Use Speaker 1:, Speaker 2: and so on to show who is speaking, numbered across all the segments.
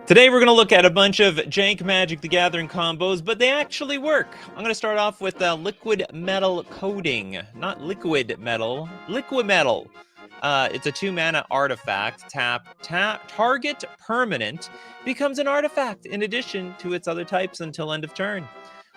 Speaker 1: Today we're going to look at a bunch of jank Magic the Gathering combos, but they actually work. I'm going to start off with liquid metal coating. Not liquid metal, liquid metal. It's a 2-mana artifact. Tap, target permanent becomes an artifact in addition to its other types until end of turn.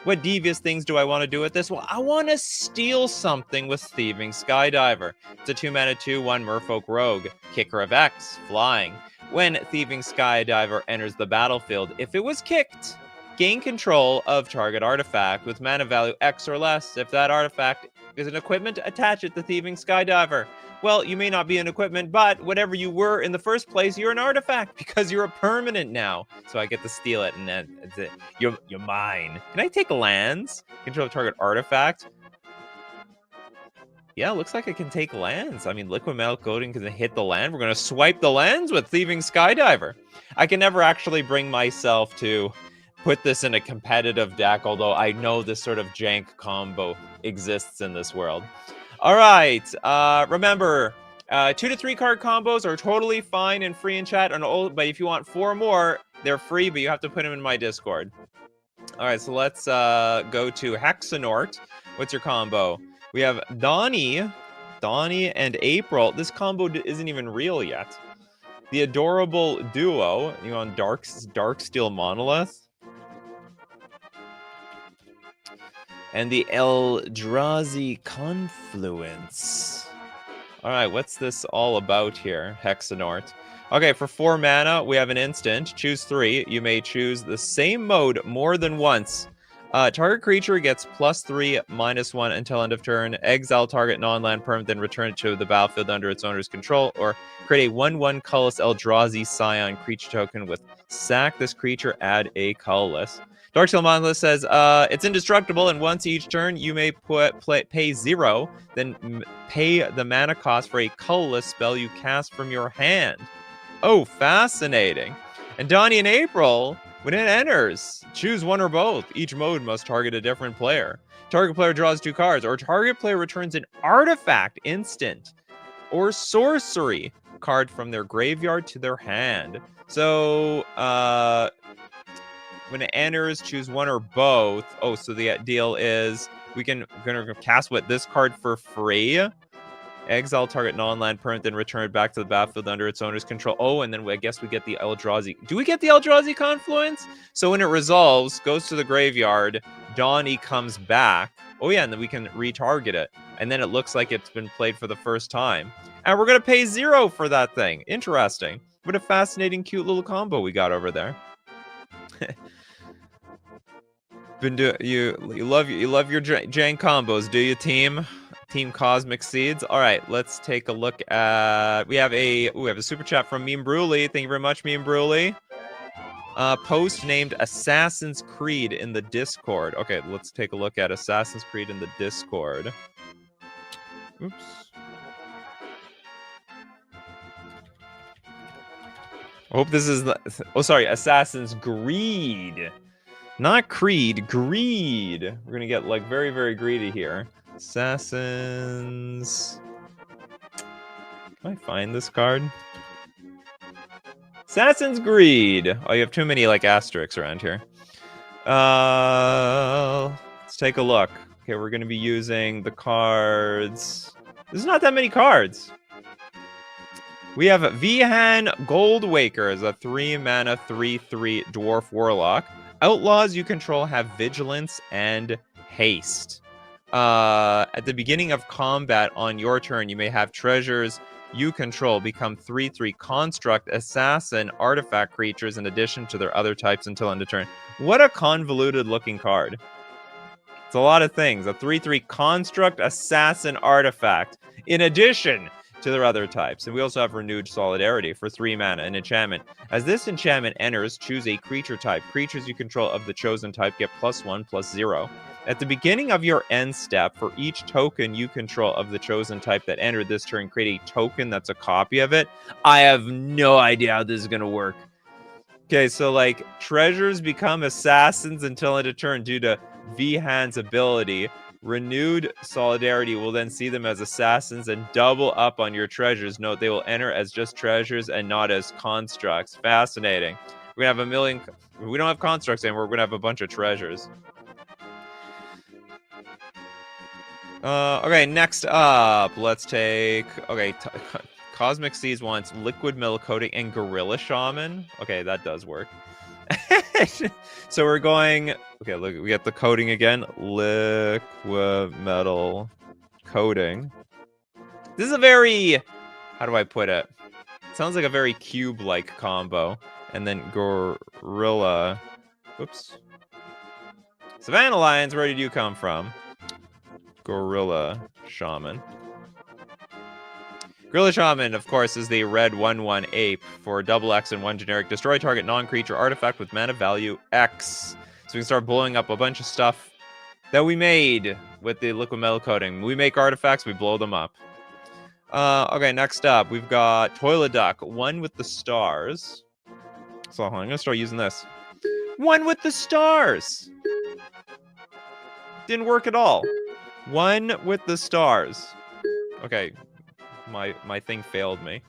Speaker 1: What devious things do I want to do with this? Well, I want to steal something with Thieving Skydiver. It's a 2-mana 2/1 Merfolk Rogue. Kicker of X, flying. When Thieving Skydiver enters the battlefield, if it was kicked, gain control of target artifact with mana value X or less. If that artifact is an equipment, attach it to Thieving Skydiver. Well, you may not be an equipment, but whatever you were in the first place, you're an artifact because you're a permanent now. So I get to steal it, and then you're mine. Can I take lands? Control target artifact. Yeah, looks like I can take lands. I mean, liquid metal coating can hit the land. We're going to swipe the lands with Thieving Skydiver. I can never actually bring myself to put this in a competitive deck, although I know this sort of jank combo exists in this world. All right, remember, 2 to 3 card combos are totally fine and free in chat, but if you want 4 more, they're free, but you have to put them in my Discord. All right, so let's go to Hexanort. What's your combo? We have Donnie and April. This combo isn't even real yet. The Adorable Duo, you on Darksteel Monolith. And the Eldrazi Confluence. All right, what's this all about here, Hexanort? Okay, for 4 mana, we have an instant. Choose 3. You may choose the same mode more than once. Target creature gets +3/-1 until end of turn. Exile target non-land permanent, then return it to the battlefield under its owner's control. Or create a 1/1 colorless Eldrazi Scion creature token with sack this creature, add a colorless. Darksteel Monolith says, it's indestructible, and once each turn, you may pay 0, then pay the mana cost for a colorless spell you cast from your hand. Oh, fascinating. And Donnie and April, when it enters, choose one or both. Each mode must target a different player. Target player draws 2 cards, or target player returns an artifact, instant, or sorcery card from their graveyard to their hand. So, when it enters, choose one or both. Oh, so the deal is we're gonna cast this card for free. Exile target non-land permanent, then return it back to the battlefield under its owner's control. Oh, and then I guess we get the Eldrazi. Do we get the Eldrazi Confluence? So when it resolves, goes to the graveyard, Donnie comes back. Oh yeah, and then we can retarget it. And then it looks like it's been played for the first time. And we're gonna pay 0 for that thing. Interesting. What a fascinating, cute little combo we got over there. You love your jank combos, do you, team Cosmic Seeds? All right, let's take a look at. We have a super chat from Meme Bruley. Thank you very much, Meme Bruley. Post named Assassin's Creed in the Discord. Okay, let's take a look at Assassin's Creed in the Discord. Oops. I hope this is Assassin's Greed. Not Creed, Greed. We're gonna get like very, very greedy here. Assassins. Can I find this card? Assassin's Greed. Oh, you have too many like asterisks around here. Let's take a look. Okay, we're gonna be using the cards. There's not that many cards. We have Vihan Goldwaker as a 3-mana 3/3 Dwarf Warlock. Outlaws you control have Vigilance and Haste. At the beginning of combat on your turn, you may have treasures you control become 3/3 Construct Assassin artifact creatures in addition to their other types until end of turn. What a convoluted looking card. It's a lot of things. A 3/3 Construct Assassin artifact in addition to their other types. And we also have Renewed Solidarity for 3 mana, an enchantment. As this enchantment enters, choose a creature type. Creatures you control of the chosen type get +1/+0. At the beginning of your end step, for each token you control of the chosen type that entered this turn, create a token that's a copy of it. I have no idea how this is going to work. Okay, so like treasures become assassins until end of turn due to Vihan's ability. Renewed Solidarity will then see them as assassins and double up on your treasures. Note they will enter as just treasures and not as constructs. Fascinating. We're gonna have a million. We don't have constructs anymore. We're gonna have a bunch of treasures. Okay, next up, let's take. Okay, Cosmic Seas wants Liquid Metal Coating and Gorilla Shaman. Okay, that does work. So we're going. Okay, look, we get the coating again. Liquid Metal Coating. This is a very. How do I put it? Sounds like a very cube-like combo. And then Gorilla. Oops. Savannah Lions, where did you come from? Gorilla Shaman. Gorilla Shaman, of course, is the red 1/1 ape for double X and 1 generic. Destroy target non-creature artifact with mana value X. So we can start blowing up a bunch of stuff that we made with the liquid metal coating. We make artifacts, we blow them up. Okay, next up, we've got Toilet Duck, 1 with the stars. So I'm gonna start using this. 1 with the stars! Didn't work at all. 1 with the stars. Okay, my thing failed me.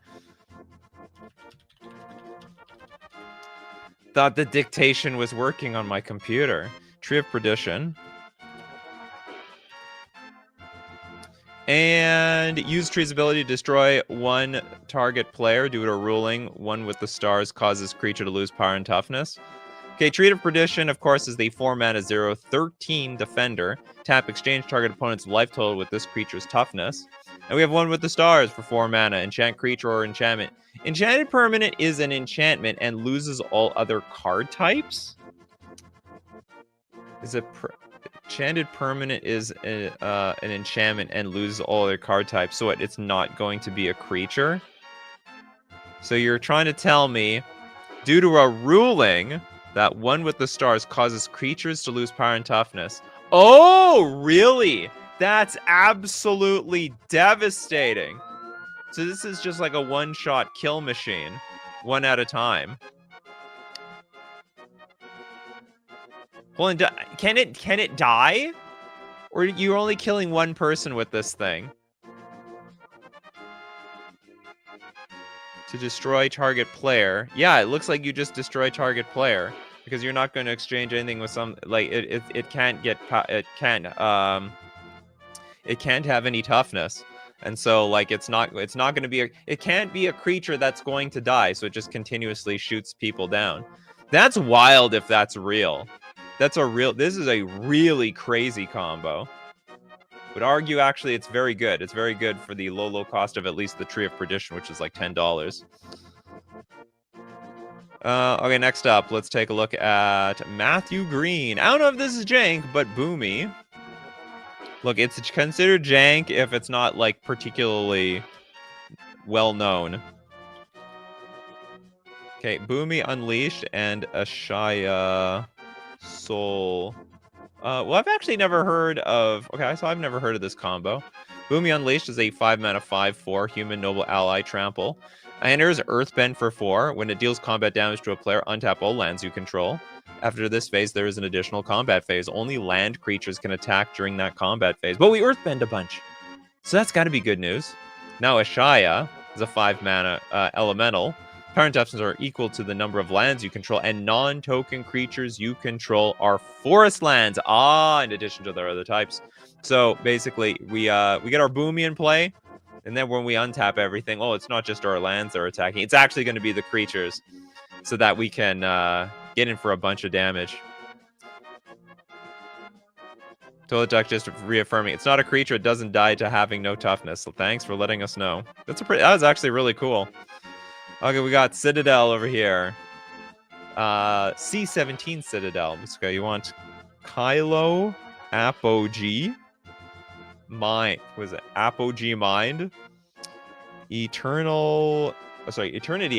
Speaker 1: Thought the dictation was working on my computer. Tree of Perdition. And use Tree's ability to destroy 1 target player due to a ruling. 1 with the stars causes creature to lose power and toughness. Okay, Tree of Perdition, of course, is the 4 mana 0/13 defender. Tap, exchange target opponent's life total with this creature's toughness. And we have 1 with the stars for 4 mana. Enchant creature or enchantment. Enchanted permanent is an enchantment and loses all other card types? Is it enchanted permanent is an enchantment and loses all other card types, so it's not going to be a creature? So you're trying to tell me, due to a ruling, that 1 with the stars causes creatures to lose power and toughness. Oh, really? That's absolutely devastating. So this is just like a one-shot kill machine, 1 at a time. Hold on, can it die? Or you're only killing 1 person with this thing? To destroy target player. Yeah, it looks like you just destroy target player because you're not going to exchange anything with some, like, it can't get, it can't have any toughness. And so, like, it's not going to be it can't be a creature that's going to die, so it just continuously shoots people down. That's wild if that's real. This is a really crazy combo. Would argue, actually, it's very good. It's very good for the low cost of at least the Tree of Perdition, which is like $10. Okay, next up, let's take a look at Matthew Green. I don't know if this is jank, but Boomy. Look, it's considered jank if it's not, like, particularly well-known. Okay, Boomy Unleashed and Ashaya Soul. Well, I've actually never heard of... Okay, so I've never heard of this combo. Boomy Unleashed is a 5 mana 5/4 human noble ally trample. Enters Earthbend for 4. When it deals combat damage to a player, untap all lands you control. After this phase, there is an additional combat phase. Only land creatures can attack during that combat phase. But we Earthbend a bunch. So that's got to be good news. Now, Ashaya is a 5 mana elemental. Power and toughness are equal to the number of lands you control, and non-token creatures you control are forest lands. In addition to their other types. So basically, we get our Boomy in play, and then when we untap everything, it's not just our lands that are attacking. It's actually going to be the creatures, so that we can get in for a bunch of damage. Toilet Duck just reaffirming it's not a creature. It doesn't die to having no toughness. So thanks for letting us know. That was actually really cool. Okay, we got Citadel over here. C17 Citadel. Let's go. You want Kylo Apogee Mind? Was it Apogee Mind? Eternity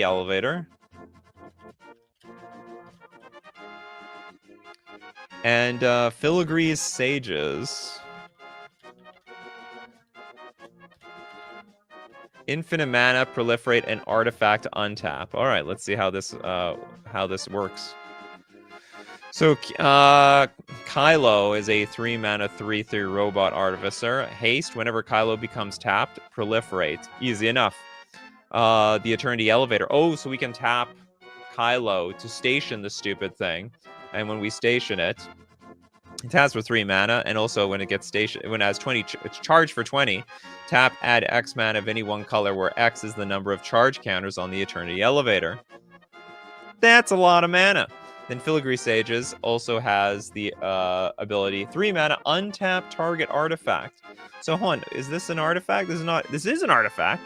Speaker 1: Elevator. And Filigree's Sages. Infinite mana, proliferate, and artifact untap. All right, let's see how this works. So Kylo is a 3 mana 3/3 robot artificer. Haste, whenever Kylo becomes tapped, proliferate. Easy enough. The Eternity Elevator. Oh, so we can tap Kylo to station the stupid thing. And when we station it, it taps for 3 mana, and also when it gets stationed, when it has 20, it's charged for 20. Tap, add X mana of any one color, where X is the number of charge counters on the Eternity Elevator. That's a lot of mana. Then Filigree Sages also has the ability 3 mana, untap target artifact. So hold on, is this an artifact? This is not. This is an artifact.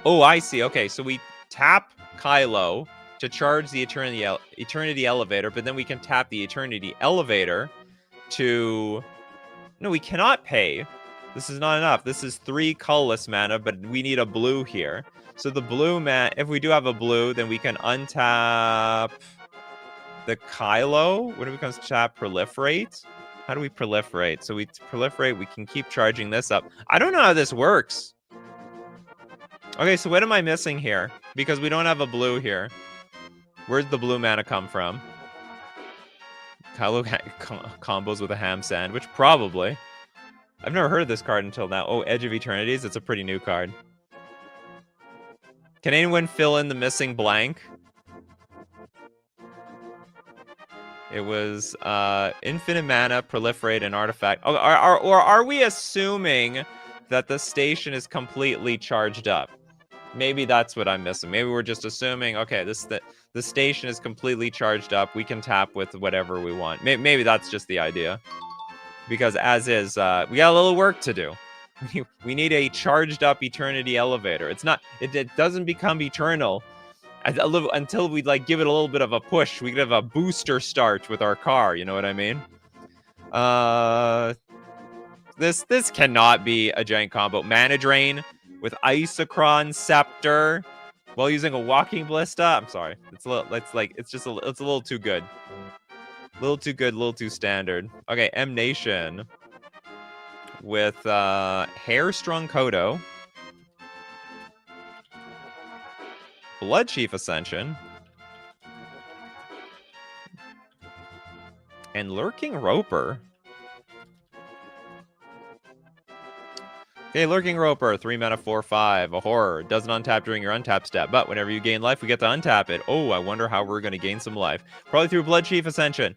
Speaker 1: Oh, I see. Okay, so we tap Kylo to charge the Eternity Elevator, but then we can tap the Eternity Elevator to... No, we cannot pay. This is not enough. This is 3 colorless mana, but we need a blue here. So the blue mana, if we do have a blue, then we can untap the Kylo. When it becomes tap, proliferate. How do we proliferate? So we proliferate, we can keep charging this up. I don't know how this works. Okay, so what am I missing here? Because we don't have a blue here. Where's the blue mana come from? Kylo combos with a ham sandwich? Probably. I've never heard of this card until now. Oh, Edge of Eternities. It's a pretty new card. Can anyone fill in the missing blank? It was infinite mana, proliferate, and artifact. Oh, or are we assuming that the station is completely charged up? Maybe that's what I'm missing. Maybe we're just assuming, okay, the station is completely charged up. We can tap with whatever we want. Maybe that's just the idea. Because as is, we got a little work to do. We need a charged up Eternity Elevator. It's not. It doesn't become eternal until we like give it a little bit of a push. We give a booster start with our car. You know what I mean? This cannot be a giant combo. Mana Drain with Isochron Scepter while using a Walking Ballista. I'm sorry. It's a little. It's just it's a little too good. A little too good, a little too standard. Okay, M Nation with Hairstrung Kodo, Bloodchief Ascension, and Lurking Roper. Okay, Lurking Roper, 3 mana, 4/5, a horror. Doesn't untap during your untap step, but whenever you gain life, we get to untap it. Oh, I wonder how we're going to gain some life. Probably through Bloodchief Ascension.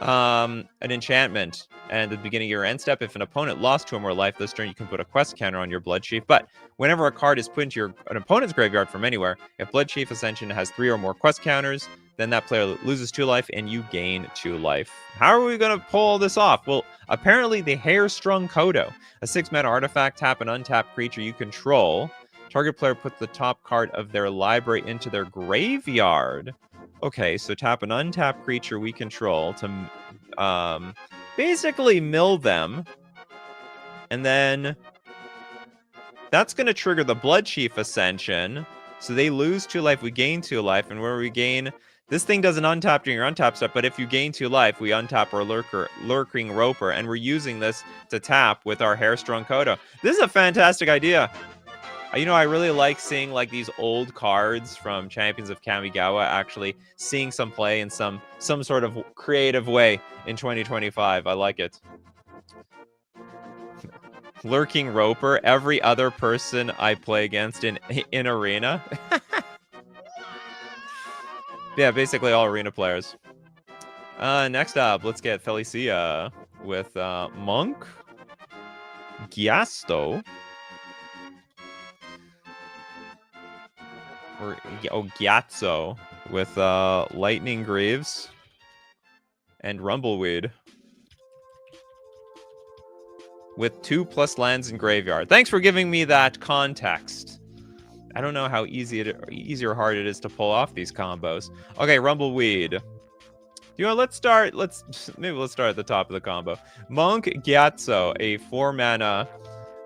Speaker 1: An enchantment. And at the beginning of your end step, if an opponent lost 2 or more life this turn, you can put a quest counter on your Bloodchief. But whenever a card is put into an opponent's graveyard from anywhere, if Bloodchief Ascension has 3 or more quest counters, then that player loses 2 life and you gain 2 life. How are we going to pull this off? Well, apparently the Hairstrung Kodo, a 6 mana artifact, tap an untapped creature you control. Target player puts the top card of their library into their graveyard. Okay, so tap an untapped creature we control to basically mill them. And then that's going to trigger the Bloodchief Ascension. So they lose 2 life, we gain 2 life, and where we gain... This thing doesn't untap during your untap step, but if you gain 2 life, we untap our Lurking Roper, and we're using this to tap with our Hairstrung Kodo. This is a fantastic idea. You know, I really like seeing like these old cards from Champions of Kamigawa actually seeing some play in some sort of creative way in 2025. I like it. Lurking Roper, every other person I play against in Arena. Yeah, basically all Arena players. Next up, let's get Felicia with Monk, Gyasto, or Gyatso with Lightning Greaves and Rumbleweed with 2+ lands in graveyard. Thanks for giving me that context. I don't know how easy or hard it is to pull off these combos. Okay, Rumbleweed. You know, let's start at the top of the combo. Monk Gyatso, a 4 mana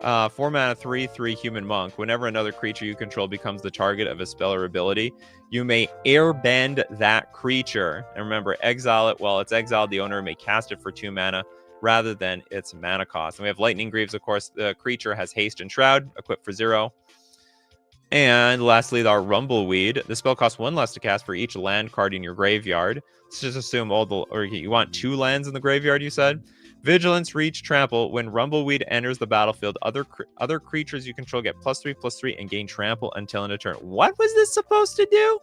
Speaker 1: 3/3 human monk. Whenever another creature you control becomes the target of a spell or ability, you may airbend that creature. And remember, exile it. While it's exiled, the owner may cast it for 2 mana rather than its mana cost. And we have Lightning Greaves, of course. The creature has Haste and Shroud, equipped for 0. And lastly, our Rumbleweed. The spell costs 1 less to cast for each land card in your graveyard. Let's just assume you want 2 lands in the graveyard, you said? Vigilance, Reach, Trample. When Rumbleweed enters the battlefield, other creatures you control get +3/+3 and gain Trample until end of turn. What was this supposed to do?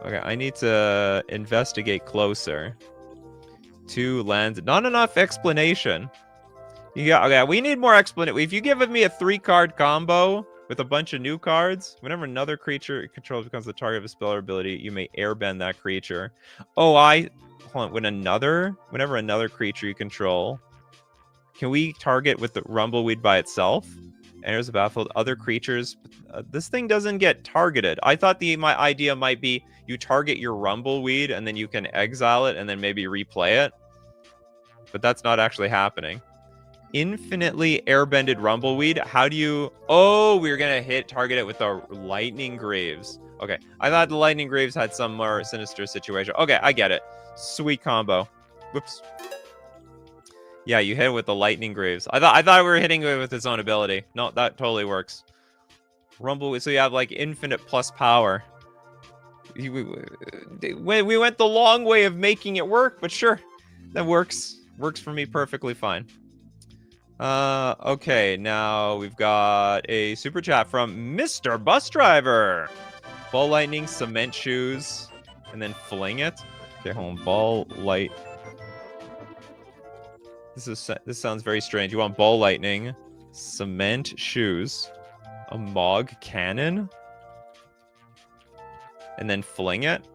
Speaker 1: Okay, I need to investigate closer. 2 lands. Not enough explanation. Okay, we need more explanation. If you give me a 3-card combo with a bunch of new cards, whenever another creature controls becomes the target of a spell or ability, you may airbend that creature. Oh, hold on. Whenever another creature you control, can we target with the Rumbleweed by itself? Enters the battlefield. Other creatures. This thing doesn't get targeted. I thought my idea might be you target your Rumbleweed and then you can exile it and then maybe replay it. But that's not actually happening. Infinitely airbended Rumbleweed. How do you... Oh, we're going to target it with the Lightning Greaves. Okay, I thought the Lightning Greaves had some more sinister situation. Okay, I get it. Sweet combo. Whoops. Yeah, you hit it with the Lightning Greaves. I thought we were hitting it with its own ability. No, that totally works. Rumbleweed, so you have like infinite plus power. We went the long way of making it work, but sure. That works. Works for me perfectly fine. Okay, now we've got a super chat from Mr. Bus Driver. Ball Lightning, Cement Shoes, and then Fling it. Okay, hold on. Ball Light. This sounds very strange. You want Ball Lightning, Cement Shoes, a Mog Cannon, and then Fling it.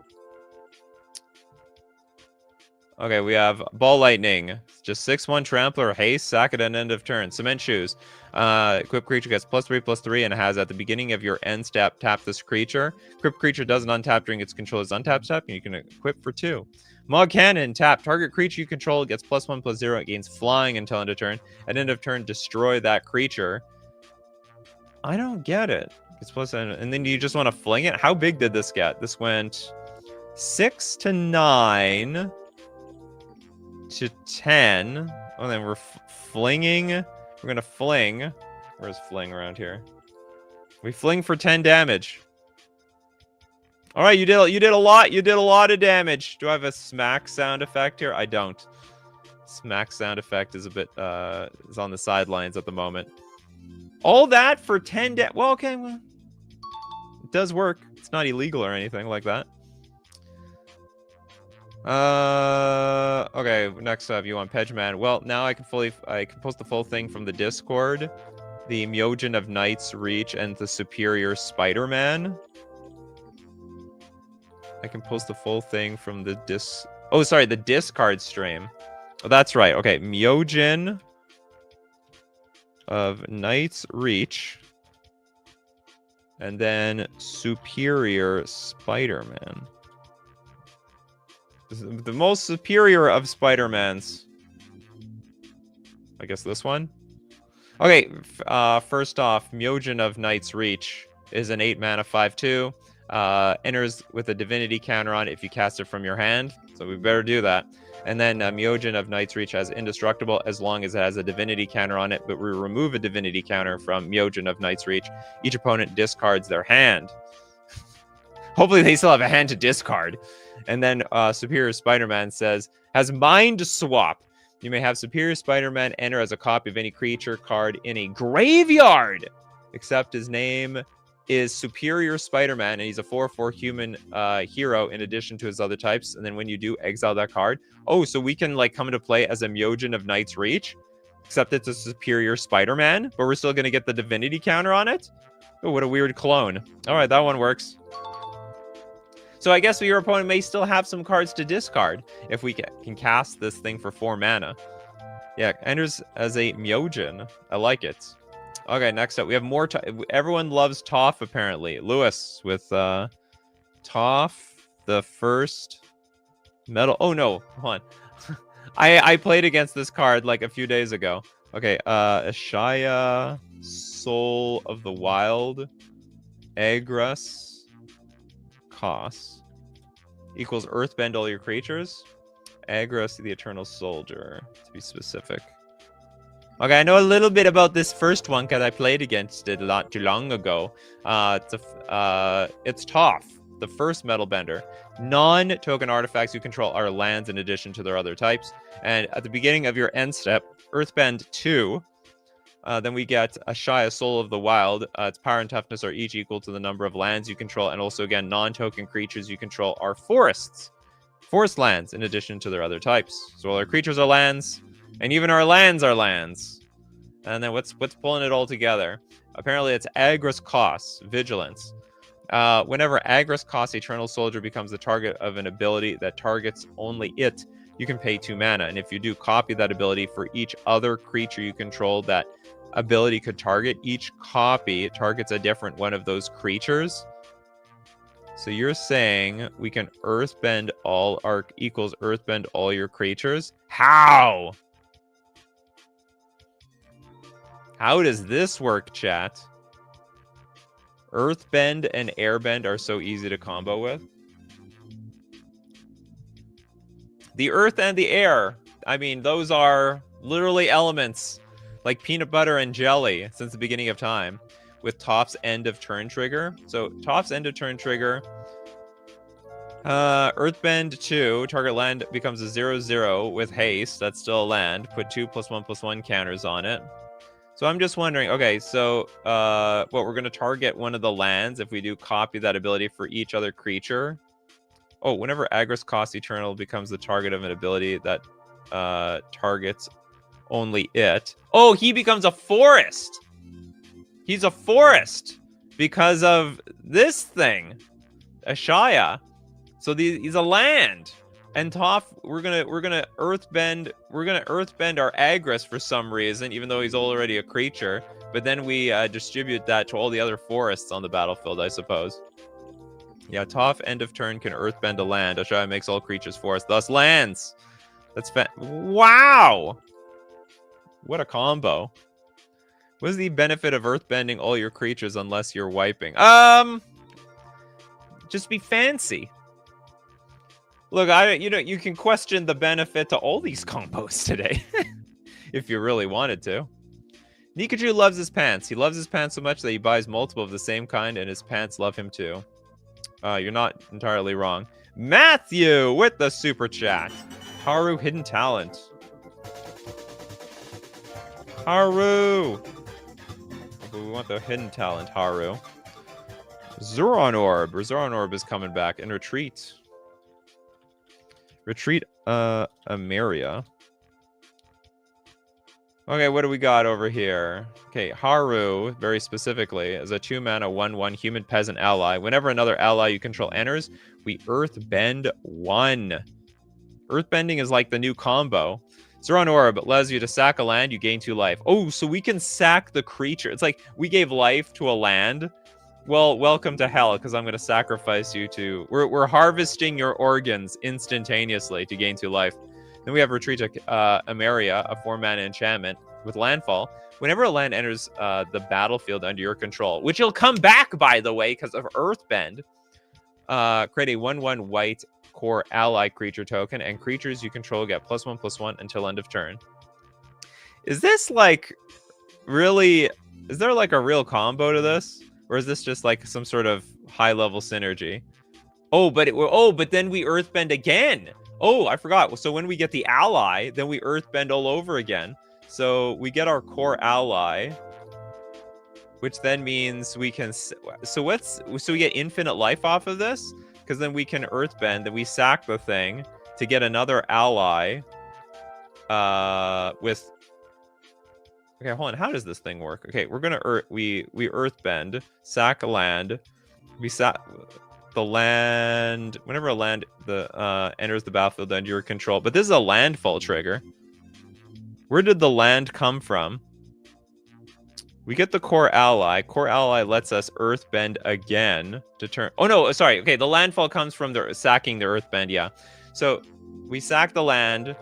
Speaker 1: Okay, we have Ball Lightning. Just 6/1 Trampler, Haste, sack it at end of turn. Cement Shoes. Equipped creature gets +3/+3 and has at the beginning of your end step, tap this creature. Equipped creature doesn't untap during its controller's untap step, and you can equip for 2. Mog Cannon, tap. Target creature you control gets +1/+0. It gains flying until end of turn. At end of turn, destroy that creature. I don't get it. It's and then you just want to fling it? How big did this get? This went 6 to 9... to 10. Oh, then we're flinging. We're gonna fling. Where's fling around here? We fling for 10 damage. All right, you did a lot. You did a lot of damage. Do I have a smack sound effect here? I don't. Smack sound effect is a bit is on the sidelines at the moment. All that for 10 damage. Well, okay, well, it does work. It's not illegal or anything like that. Okay, next up, you want Pedgeman. Well, now I can post the full thing from the Discord. The Myojin of Knight's Reach and the Superior Spider-Man. I can post the full thing from the the Discard stream. Oh, that's right. Okay, Myojin of Knight's Reach. And then Superior Spider-Man. The most superior of Spider-Mans. I guess this one? Okay, first off, Myojin of Knight's Reach is an 8-mana 5/2. Enters with a divinity counter on it if you cast it from your hand. So we better do that. And then Myojin of Knight's Reach has indestructible as long as it has a divinity counter on it, but we remove a divinity counter from Myojin of Knight's Reach. Each opponent discards their hand. Hopefully they still have a hand to discard. And then Superior Spider-Man says, has Mind Swap. You may have Superior Spider-Man enter as a copy of any creature card in a graveyard, except his name is Superior Spider-Man, and he's a 4/4 human hero in addition to his other types. And then when you do, exile that card. Oh, so we can like come into play as a Myojin of Knight's Reach, except it's a Superior Spider-Man, but we're still going to get the divinity counter on it? Oh, what a weird clone. All right, that one works. So I guess your opponent may still have some cards to discard if we can cast this thing for 4 mana. Yeah, enters as a Myojin. I like it. Okay, next up, we have more... Everyone loves Toph, apparently. Lewis with Toph, the first metal... Oh, no. Hold on. I played against this card like a few days ago. Okay, Ashaya, Soul of the Wild, Agras... costs equals earthbend all your creatures. Agros the Eternal Soldier, to be specific. Okay, I know a little bit about this first one because I played against it not too long ago. It's Toph, the first metal bender. Non-token artifacts you control are lands in addition to their other types. And at the beginning of your end step, earthbend 2. Then we get Ashaya, Soul of the Wild. Its power and toughness are each equal to the number of lands you control, and also, again, non-token creatures you control are forests. Forest lands, in addition to their other types. So all our creatures are lands, and even our lands are lands. And then what's pulling it all together? Apparently it's Agris Kos, Vigilance. Whenever Agris Kos, Eternal Soldier, becomes the target of an ability that targets only it, you can pay 2 mana. And if you do copy that ability for each other creature you control that ability could target, each copy targets a different one of those creatures. So you're saying we can earthbend all our equals earthbend all your creatures? How? How does this work, chat? Earthbend and airbend are so easy to combo with. The earth and the air. I mean, those are literally elements like peanut butter and jelly since the beginning of time with Top's end of turn trigger. So Top's end of turn trigger. Earthbend 2, target land becomes a 0/0 with haste. That's still a land. Put 2+1/+1 counters on it. So I'm just wondering, okay, so we're going to target one of the lands if we do copy that ability for each other creature. Oh, whenever Agris Kos Eternal becomes the target of an ability that targets only it. Oh, he becomes a forest. He's a forest because of this thing, Ashaya. So he's a land. And Toph, we're gonna earthbend our Agris for some reason, even though he's already a creature. But then we distribute that to all the other forests on the battlefield, I suppose. Yeah, Toph end of turn can earthbend a land. Ashaya makes all creatures forests, thus lands. That's wow! What a combo. What is the benefit of earthbending all your creatures unless you're wiping? Just be fancy. Look, you can question the benefit to all these combos today. If you really wanted to. Nikachu loves his pants. He loves his pants so much that he buys multiple of the same kind, and his pants love him too. You're not entirely wrong. Matthew with the super chat. Haru hidden talent. Haru. We want the hidden talent, Haru. Zuron Orb. Zuron Orb is coming back. And retreat. Retreat Ameria. Okay, what do we got over here? Okay, Haru, very specifically, is a 2-mana 1/1 human peasant ally. Whenever another ally you control enters, we earthbend 1. Earthbending is like the new combo. Zuron Orb allows you to sack a land, you gain 2 life. Oh, so we can sack the creature. It's like we gave life to a land. Well, welcome to hell, because I'm going to sacrifice you to... We're harvesting your organs instantaneously to gain 2 life. Then we have Retreat Ameria, a 4-mana enchantment with landfall. Whenever a land enters the battlefield under your control, which will come back, by the way, because of Earthbend, create a 1/1 white core ally creature token, and creatures you control get +1/+1 until end of turn. Is this like really... Is there like a real combo to this? Or is this just like some sort of high-level synergy? Oh, but then we earthbend again. Oh, I forgot. So when we get the ally, then we earthbend all over again. So we get our core ally, which then means we can... So we get infinite life off of this? Because then we can earthbend, then we sack the thing to get another ally with... Okay, hold on. How does this thing work? Okay, we're gonna we earthbend, sack a land. We sack the land whenever a land enters the battlefield under your control. But this is a landfall trigger. Where did the land come from? We get the core ally. Core ally lets us earthbend again to turn. Oh no, sorry. Okay, the landfall comes from the sacking the earthbend. Yeah. So we sack the land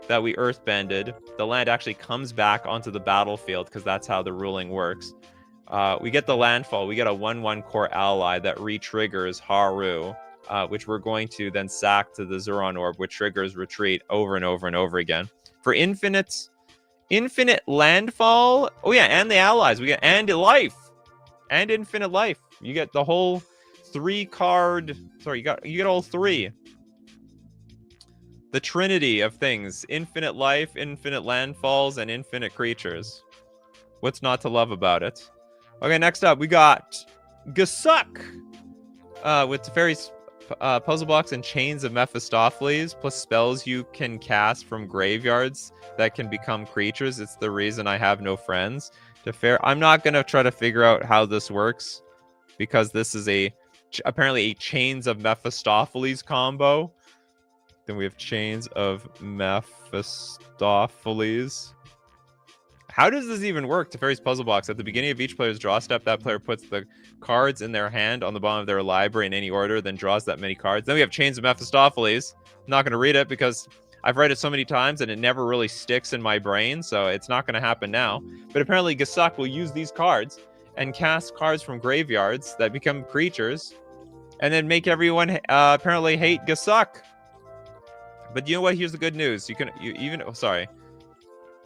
Speaker 1: that we earthbended. The land actually comes back onto the battlefield because that's how the ruling works. We get the landfall. We get a 1/1 core ally that re-triggers Haru, which we're going to then sack to the Zuron Orb, which triggers retreat over and over and over again. For infinite landfall. Oh yeah, and the allies. We get and life. And infinite life. You get the whole 3-card. Sorry, you get all 3. The trinity of things: infinite life, infinite landfalls, and infinite creatures. What's not to love about it? Okay, next up, we got Gasuk. With Teferi's puzzle box and chains of Mephistopheles, plus spells you can cast from graveyards that can become creatures. It's the reason I have no friends. I'm not going to try to figure out how this works, because this is apparently a chains of Mephistopheles combo. Then we have chains of Mephistopheles. How does this even work? Teferi's puzzle box. At the beginning of each player's draw step, that player puts the cards in their hand on the bottom of their library in any order, then draws that many cards. Then we have Chains of Mephistopheles. I'm not going to read it because I've read it so many times and it never really sticks in my brain, so it's not going to happen now. But apparently Gasuk will use these cards and cast cards from graveyards that become creatures, and then make everyone apparently hate Gasuk. But you know what? Here's the good news.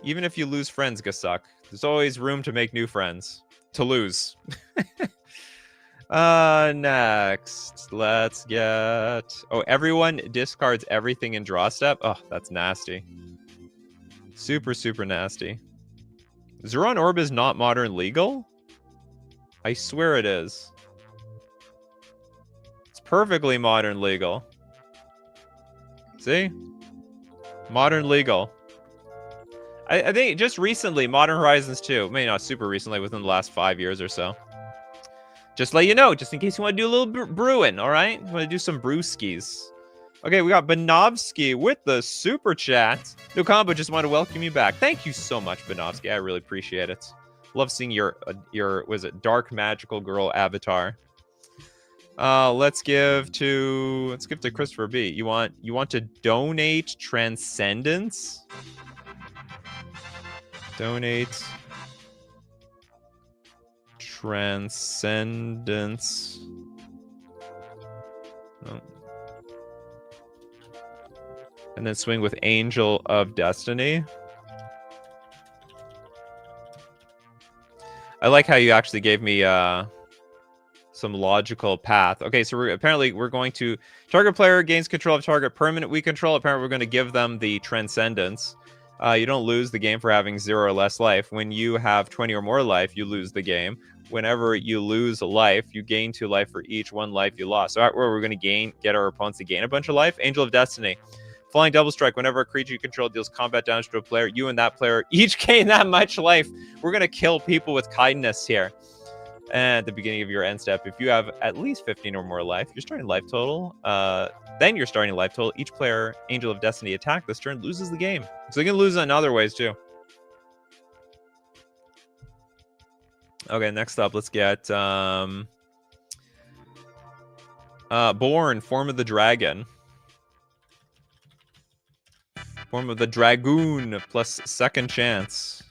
Speaker 1: Even if you lose friends, Gasuk, there's always room to make new friends. To lose. Next, let's get... Oh, everyone discards everything in draw step? Oh, that's nasty. Super, super nasty. Zuron Orb is not modern legal? I swear it is. It's perfectly modern legal. See? Modern legal. I think just recently, Modern Horizons 2, maybe not super recently, within the last 5 years or so. Just let you know, just in case you want to do a little brewing, all right? You want to do some brewskis. Okay, we got Benovsky with the super chat. No combo, just want to welcome you back. Thank you so much, Benovsky. I really appreciate it. Love seeing your was it Dark Magical Girl avatar. Let's give to Christopher B. You want to donate Transcendence? Donate Transcendence. Oh. And then swing with Angel of Destiny. I like how you actually gave me some logical path. Okay, so apparently we're going to... Target player gains control of target permanent we control. Apparently we're going to give them the Transcendence. You don't lose the game for having 0 or less life. When you have 20 or more life, you lose the game. Whenever you lose a life, you gain 2 life for each 1 life you lost. So we're going to get our opponents to gain a bunch of life. Angel of Destiny. Flying Double Strike. Whenever a creature you control deals combat damage to a player, you and that player each gain that much life. We're going to kill people with kindness here. And at the beginning of your end step, if you have at least 15 or more life, your starting life total, then your starting life total, each player Angel of Destiny attack this turn loses the game. So you can lose in other ways too. Okay, next up, let's get Born, Form of the Dragon. Form of the Dragoon plus second chance.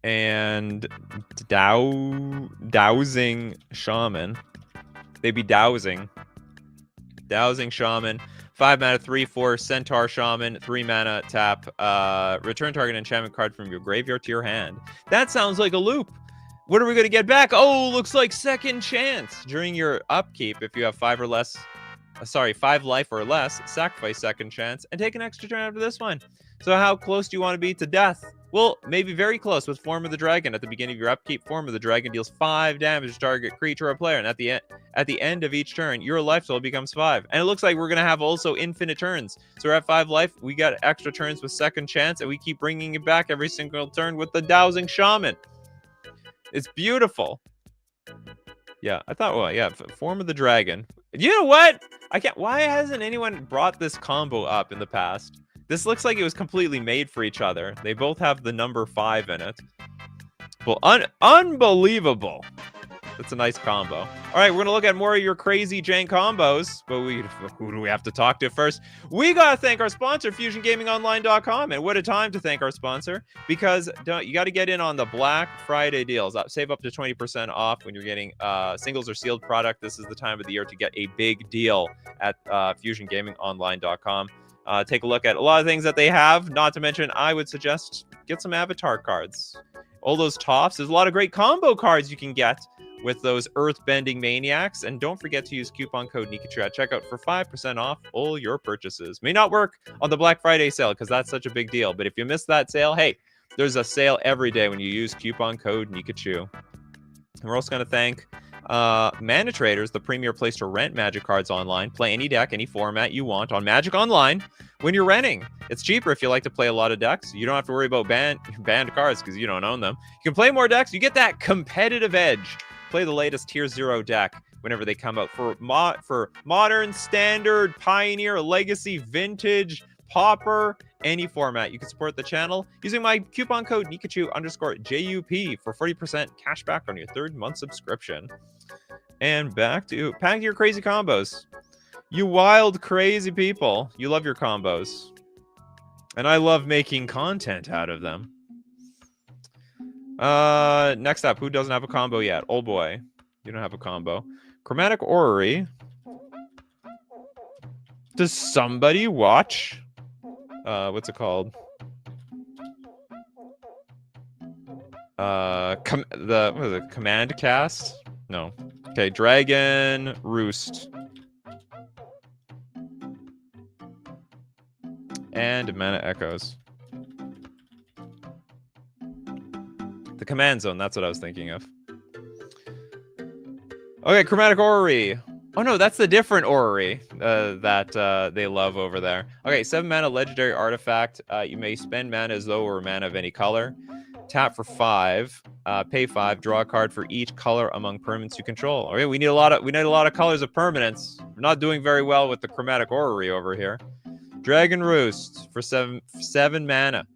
Speaker 1: And Dowsing Shaman. They'd be Dowsing. Dowsing Shaman. 5 mana, 3/4 Centaur Shaman, 3 mana, tap. Return target enchantment card from your graveyard to your hand. That sounds like a loop. What are we going to get back? Oh, looks like second chance. During your upkeep, if you have 5 life or less, sacrifice second chance and take an extra turn after this one. So how close do you want to be to death? Well, maybe very close with Form of the Dragon. At the beginning of your upkeep, Form of the Dragon deals 5 damage to target creature or player. And at the end of each turn, your life total becomes 5. And it looks like we're going to have also infinite turns. So we're at 5 life. We got extra turns with second chance. And we keep bringing it back every single turn with the Dowsing Shaman. It's beautiful. Yeah, I thought, well, yeah, Form of the Dragon. You know what? Why hasn't anyone brought this combo up in the past? This looks like it was completely made for each other. They both have the number 5 in it. Well, unbelievable. That's a nice combo. All right, we're going to look at more of your crazy jank combos. But who do we have to talk to first? We got to thank our sponsor, FusionGamingOnline.com. And what a time to thank our sponsor. Because you got to get in on the Black Friday deals. Save up to 20% off when you're getting singles or sealed product. This is the time of the year to get a big deal at FusionGamingOnline.com. Take a look at a lot of things that they have. Not to mention, I would suggest get some avatar cards. All those tops. There's a lot of great combo cards you can get with those earth-bending maniacs. And don't forget to use coupon code Nikachu at checkout for 5% off all your purchases. May not work on the Black Friday sale because that's such a big deal. But if you missed that sale, hey, There's a sale every day when you use coupon code Nikachu. And we're also going to thank Mana Traders, the premier place to rent Magic cards online. Play any deck, any format you want on Magic Online when you're renting. It's cheaper if you like to play a lot of decks. You don't have to worry about banned cards because you don't own them. You can play more decks. You get that competitive edge. Play the latest Tier 0 deck whenever they come out. For Modern, Standard, Pioneer, Legacy, Vintage, Pauper, any format. You can support the channel using my coupon code Nikachu_JUP for 40% cash back on your 3rd month subscription. And back to your crazy combos. You wild, crazy people. You love your combos. And I love making content out of them. Next up, who doesn't have a combo yet? Oh boy, you don't have a combo. Chromatic Orrery. Does somebody watch? What's it called? What is it? Command Cast? No. Okay, Dragon Roost. And Mana Echoes. The Command Zone, that's what I was thinking of. Okay, Chromatic Orrery. Oh no, that's the different Orrery that they love over there. Okay, 7 mana legendary artifact. You may spend mana as though it were mana of any color. Tap for 5. Pay 5. Draw a card for each color among permanents you control. Okay, we need a lot of colors of permanents. We're not doing very well with the Chromatic Orrery over here. Dragon Roost for 7 mana.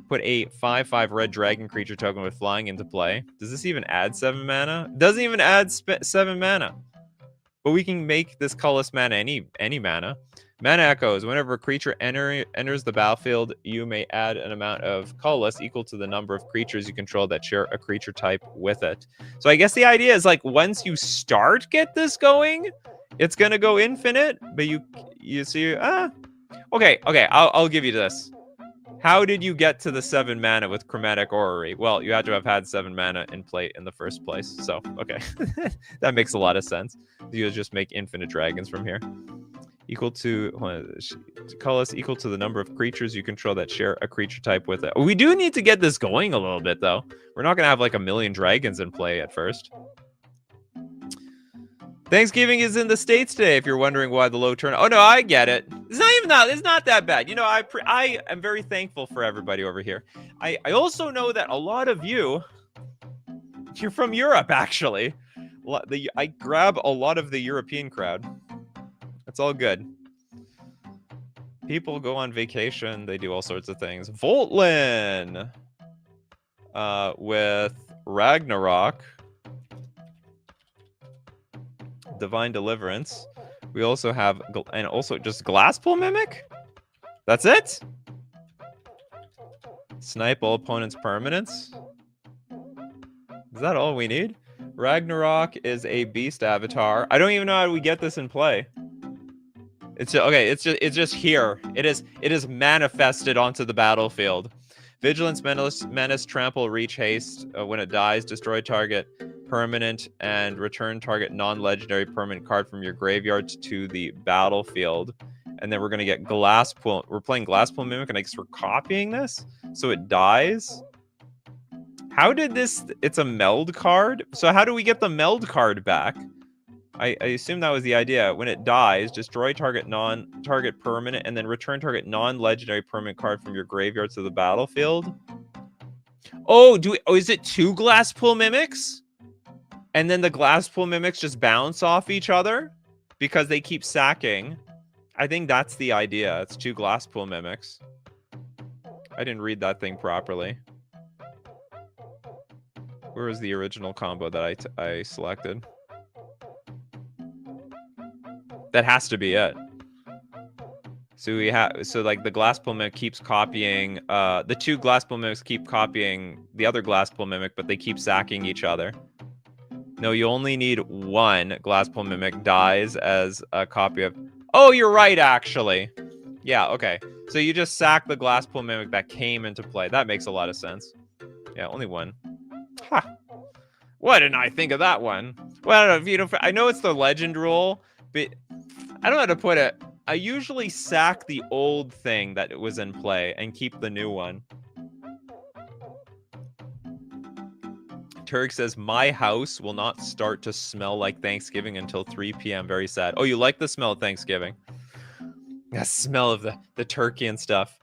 Speaker 1: Put a 5/5 red dragon creature token with flying into play. Does this even add 7 mana? It doesn't even add 7 mana. But we can make this colorless mana any mana. Mana Echoes. Whenever a creature enters the battlefield, you may add an amount of colorless equal to the number of creatures you control that share a creature type with it. So I guess the idea is like once you get this going, it's gonna go infinite. But you see, okay, I'll give you this. How did you get to the 7 mana with Chromatic Orrery? Well, you had to have had 7 mana in play in the first place. So, okay. That makes a lot of sense. You just make infinite dragons from here. Equal to colorless equal to the number of creatures you control that share a creature type with it. We do need to get this going a little bit, though. We're not going to have like 1,000,000 dragons in play at first. Thanksgiving is in the States today, if you're wondering why the low turn. Oh, no, I get it. It's not even that. It's not that bad. You know, I am very thankful for everybody over here. I also know that a lot of you're from Europe, actually. I grab a lot of the European crowd. It's all good. People go on vacation. They do all sorts of things. Voltlin with Ragnarok. Divine Deliverance. We also have, and also just Glasspool Mimic? That's it? Snipe all opponents' permanents? Is that all we need? Ragnarok is a beast avatar. I don't even know how we get this in play. It's just, okay, it's just here. It is manifested onto the battlefield. Vigilance, Menace, Trample, Reach, Haste. When it dies, destroy target permanent and return target non-legendary permanent card from your graveyard to the battlefield. And then we're going to get Glasspool. We're playing Glasspool Mimic, and I guess we're copying this. So it dies. How did this... It's a meld card? So how do we get the meld card back? I assume that was the idea. When it dies, destroy target non-target permanent and then return target non-legendary permanent card from your graveyard to the battlefield. Oh, is it 2 Glasspool Mimics? And then the Glasspool Mimics just bounce off each other because they keep sacking. I think that's the idea. It's 2 Glasspool Mimics. I didn't read that thing properly. Where was the original combo that I selected? That has to be it. So like the Glasspool Mimic keeps copying, the 2 Glasspool Mimics keep copying the other Glasspool Mimic, but they keep sacking each other. No, you only need 1 Glasspool Mimic dies as a copy of... Oh, you're right, actually. Yeah, okay. So you just sack the Glasspool Mimic that came into play. That makes a lot of sense. Yeah, only 1. Ha! Why didn't I think of that one? Well, I don't know if you don't... I know it's the legend rule, but I don't know how to put it. I usually sack the old thing that was in play and keep the new one. Turk says, my house will not start to smell like Thanksgiving until 3 p.m. Very sad. Oh, you like the smell of Thanksgiving? The smell of the turkey and stuff.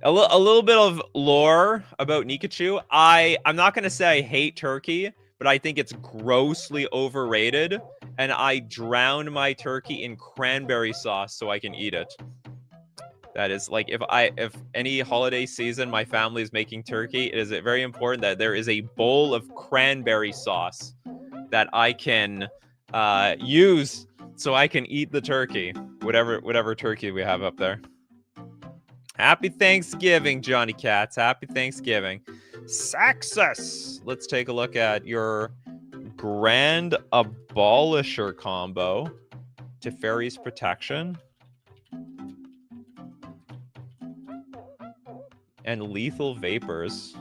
Speaker 1: A little bit of lore about Nikachu. I'm not going to say I hate turkey, but I think it's grossly overrated. And I drown my turkey in cranberry sauce so I can eat it. That is like if any holiday season my family is making turkey, it is very important that there is a bowl of cranberry sauce that I can use so I can eat the turkey, whatever turkey we have up there. Happy Thanksgiving, Johnny Cats. Happy Thanksgiving. Saxus. Let's take a look at your Grand Abolisher combo. Teferi's Protection. And Lethal Vapors.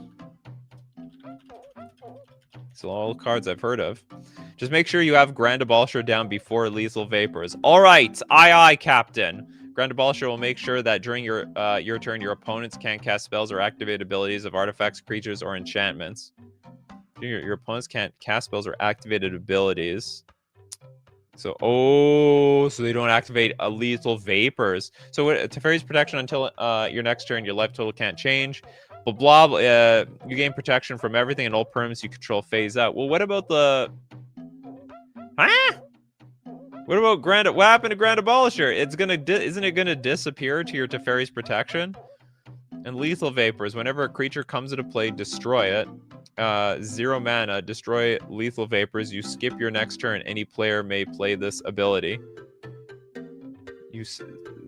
Speaker 1: So all cards I've heard of. Just make sure you have Grand Abolisher down before Lethal Vapors. All right, aye, Captain. Grand Abolisher will make sure that during your turn, your opponents can't cast spells or activate abilities of artifacts, creatures, or enchantments. Your opponents can't cast spells or activated abilities. So, so they don't activate Lethal Vapors. So Teferi's Protection until your next turn, your life total can't change. Blah, blah, you gain protection from everything and all permanents you control phase out. Well, what about the... Huh? What about what happened to Grand Abolisher? Isn't it gonna disappear to your Teferi's Protection? And Lethal Vapors. Whenever a creature comes into play, destroy it. 0 mana, destroy Lethal Vapors. You skip your next turn. Any player may play this ability. You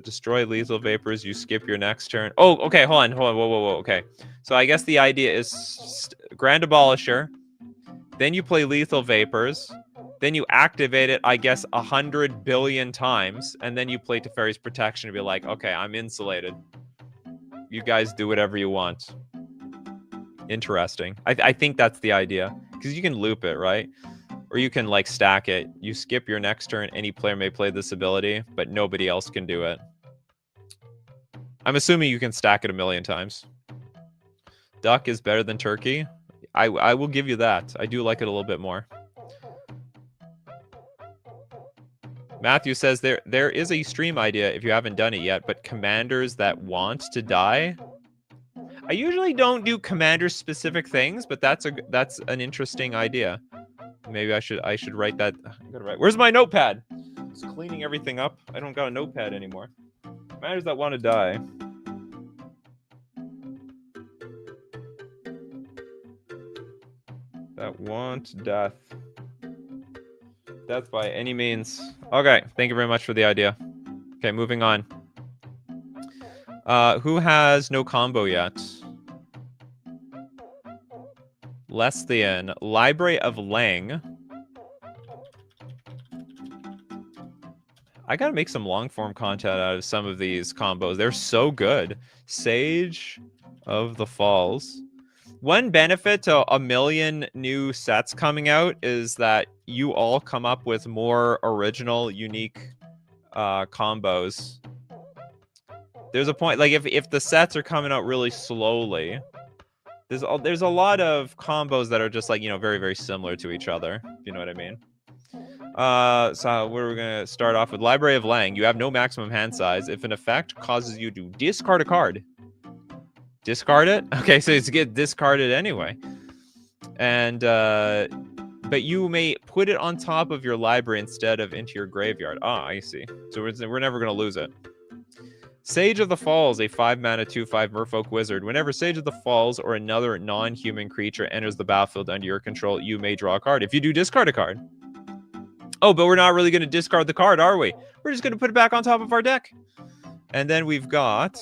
Speaker 1: destroy Lethal Vapors. You skip your next turn. Oh, okay. Hold on. Whoa. Okay. So I guess the idea is Grand Abolisher. Then you play Lethal Vapors. Then you activate it, I guess, 100 billion times. And then you play Teferi's Protection and be like, okay, I'm insulated. You guys do whatever you want. Interesting. I think that's the idea. Because you can loop it, right? Or you can, like, stack it. You skip your next turn. Any player may play this ability, but nobody else can do it. I'm assuming you can stack it 1,000,000 times. Duck is better than turkey. I will give you that. I do like it a little bit more. Matthew says there is a stream idea if you haven't done it yet, but commanders that want to die. I usually don't do commander-specific things, but that's an interesting idea. Maybe I should write that. Where's my notepad? Just cleaning everything up. I don't got a notepad anymore. Commanders that want to die. That want death. Death by any means. Okay, thank you very much for the idea. Okay, moving on. Who has no combo yet? Lesthian. Library of Lang. I gotta make some long-form content out of some of these combos. They're so good. Sage of the Falls. One benefit to 1,000,000 new sets coming out is that you all come up with more original, unique combos. There's a point, like if the sets are coming out really slowly, there's a lot of combos that are just like, very, very similar to each other. If you know what I mean. So where are we gonna start off with? Library of Lang. You have no maximum hand size. If an effect causes you to discard a card. Discard it? Okay, so it's get discarded anyway. And but you may put it on top of your library instead of into your graveyard. Ah, I see. So we're never going to lose it. Sage of the Falls, a 5-mana 2/5 Merfolk Wizard. Whenever Sage of the Falls or another non-human creature enters the battlefield under your control, you may draw a card. If you do, discard a card. Oh, but we're not really going to discard the card, are we? We're just going to put it back on top of our deck. And then we've got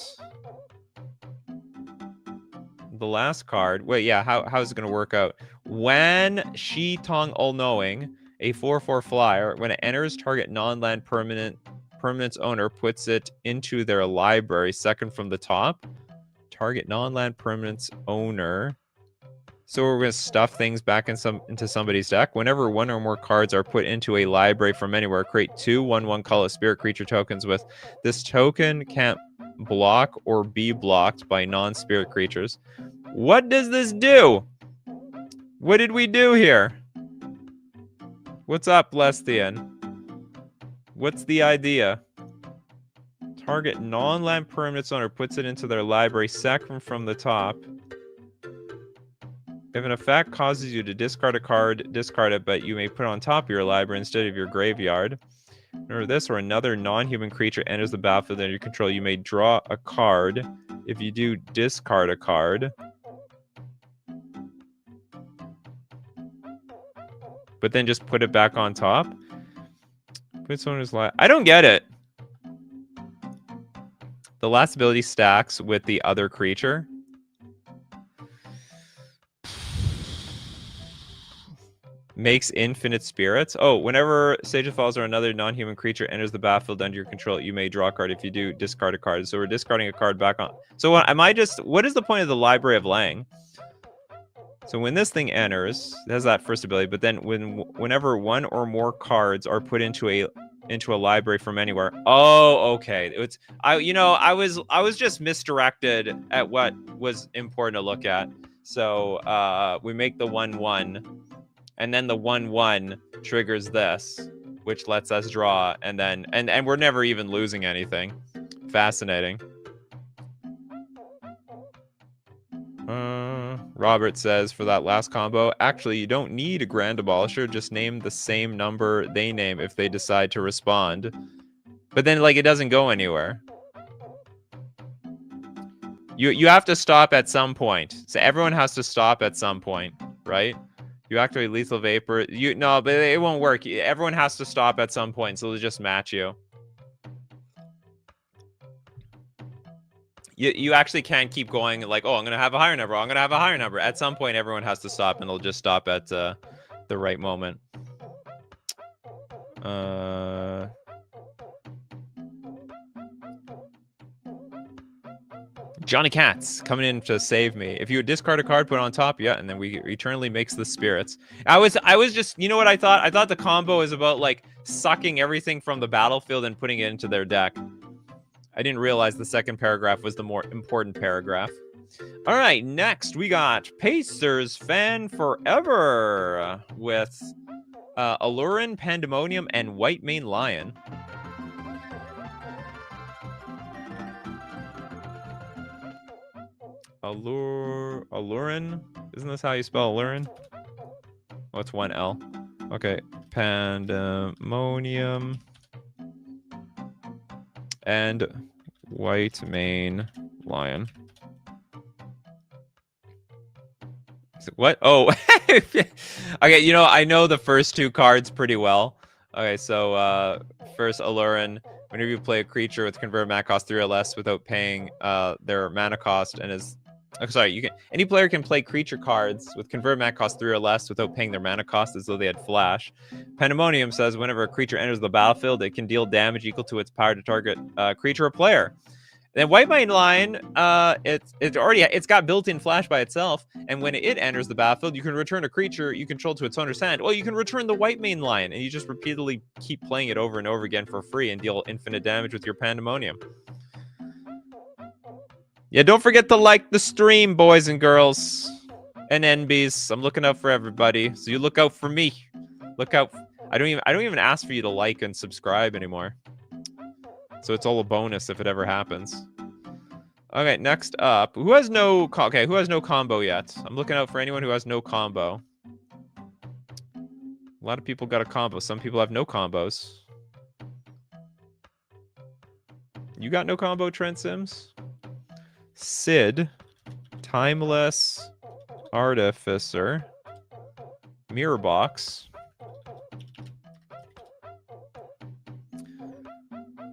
Speaker 1: the last card. Wait, yeah, how's it going to work out? When Shi Tong All-Knowing, a 4/4 flyer, when it enters target non-land permanent's owner puts it into their library, second from the top. Target non-land permanent's owner. So we're going to stuff things back into somebody's deck. Whenever one or more cards are put into a library from anywhere, create 2 1/1 color spirit creature tokens with this token can't block or be blocked by non-spirit creatures. What does this do? What did we do here? What's up, Lestian? What's the idea? Target non-land permanents owner puts it into their library second from the top. If an effect causes you to discard a card, discard it, but you may put it on top of your library instead of your graveyard. Remember this, or another non-human creature enters the battlefield under your control, you may draw a card. If you do, discard a card. But then just put it back on top. Put someone's life. I don't get it. The last ability stacks with the other creature. Makes infinite spirits. Oh, whenever Sage of Falls or another non-human creature enters the battlefield under your control, you may draw a card. If you do, discard a card. So we're discarding a card back on. So what, what is the point of the Library of Lang? So when this thing enters, it has that first ability, but then whenever one or more cards are put into a library from anywhere. Oh, okay. I was just misdirected at what was important to look at. So we make the 1/1, and then the 1/1 triggers this, which lets us draw, and then and we're never even losing anything. Fascinating. Robert says for that last combo, actually, you don't need a Grand Abolisher. Just name the same number they name if they decide to respond. But then, like, it doesn't go anywhere. You have to stop at some point. So everyone has to stop at some point, right? You activate Lethal Vapor. No, but it won't work. Everyone has to stop at some point, so they'll just match you. You actually can't keep going like, oh, I'm going to have a higher number. I'm going to have a higher number. At some point, everyone has to stop, and they'll just stop at the right moment. Johnny Katz coming in to save me. If you would discard a card, put it on top, yeah, and then we eternally makes the spirits. I was just, you know what I thought? I thought the combo is about like sucking everything from the battlefield and putting it into their deck. I didn't realize the second paragraph was the more important paragraph. All right, next we got Pacers Fan Forever with Allurin, Pandemonium, and White Mane Lion. Allurin? Isn't this how you spell Allurin? Oh, it's one L. Okay, Pandemonium. And White Mane Lion. What? Oh. Okay, you know, I know the first two cards pretty well. Okay, so first Allurin. Whenever you play a creature with convert mana cost 3 or less without paying their mana cost and is... Oh, sorry, any player can play creature cards with convert mana cost 3 or less without paying their mana cost as though they had flash. Pandemonium says whenever a creature enters the battlefield, it can deal damage equal to its power to target creature or player. Then White Mane Lion, it's got built-in flash by itself, and when it enters the battlefield, you can return a creature you control to its owner's hand. Well, you can return the White Mane Lion, and you just repeatedly keep playing it over and over again for free and deal infinite damage with your Pandemonium. Yeah, don't forget to like the stream, boys and girls. And NBs. I'm looking out for everybody. So you look out for me. Look out. I don't even ask for you to like and subscribe anymore. So it's all a bonus if it ever happens. Okay, next up. Who has no combo yet? I'm looking out for anyone who has no combo. A lot of people got a combo. Some people have no combos. You got no combo, Trent Sims? Sid, Timeless Artificer, Mirror Box.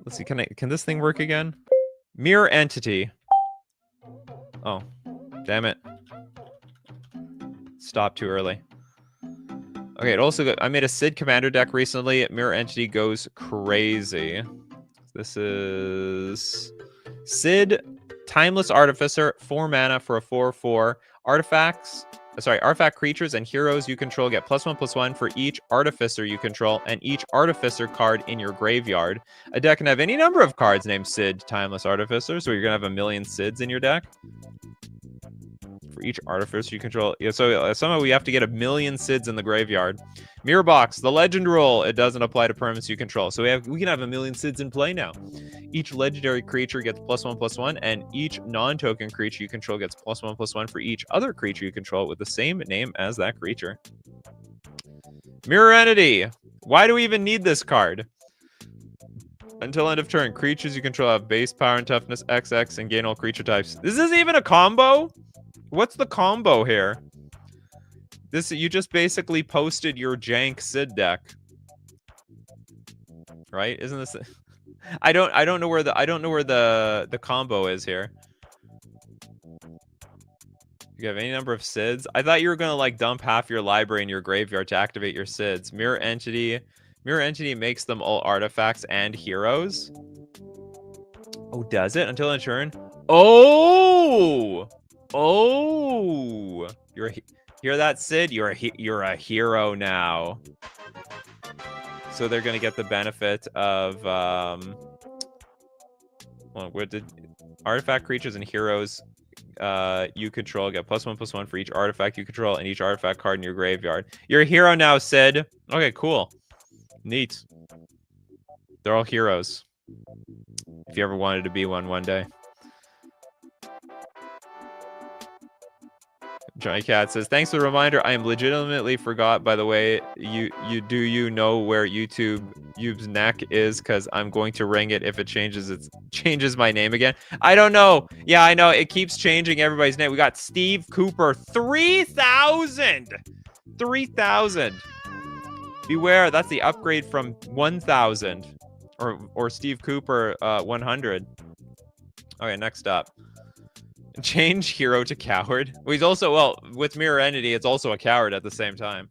Speaker 1: Let's see, can this thing work again? Mirror Entity. Oh, damn it. Stop too early. Okay, it also I made a Sid Commander deck recently. Mirror Entity goes crazy. This is Sid Timeless Artificer, 4 mana for a 4/4. Artifact creatures and heroes you control get +1/+1 for each Artificer you control and each Artificer card in your graveyard. A deck can have any number of cards named Sid Timeless Artificer, so you're going to have a million Sids in your deck. for each artificer you control. Yeah, so somehow we have to get 1,000,000 Sids in the graveyard. Mirror Box, the legend rule. It doesn't apply to permanents you control. So we can have 1,000,000 Sids in play now. Each legendary creature gets +1/+1, and each non-token creature you control gets +1/+1 for each other creature you control with the same name as that creature. Mirror Entity. Why do we even need this card? Until end of turn, creatures you control have base power and toughness XX and gain all creature types. This isn't even a combo? What's the combo here? You just basically posted your jank Sid deck. Right? Isn't this I don't know where the combo is here. You have any number of Sids? I thought you were gonna like dump half your library in your graveyard to activate your Sids. Mirror Entity. Mirror Entity makes them all artifacts and heroes. Oh, does it? Until end of turn? Oh! Oh! Hear that, Sid? You're a hero now. So they're gonna get the benefit of what did artifact creatures and heroes you control get +1/+1 for each artifact you control and each artifact card in your graveyard. You're a hero now, Sid. Okay, cool. Neat. They're all heroes. If you ever wanted to be one day. Johnny Cat says, thanks for the reminder. I am legitimately forgot, by the way. You know where YouTube's neck is, because I'm going to ring it if it changes my name again. I don't know. Yeah, I know. It keeps changing everybody's name. We got Steve Cooper. 3,000! 3,000. Beware, that's the upgrade from 1,000. Or Steve Cooper 100. Okay, next up. Change hero to coward. Well, he's also, well, with Mirror Entity, it's also a coward at the same time.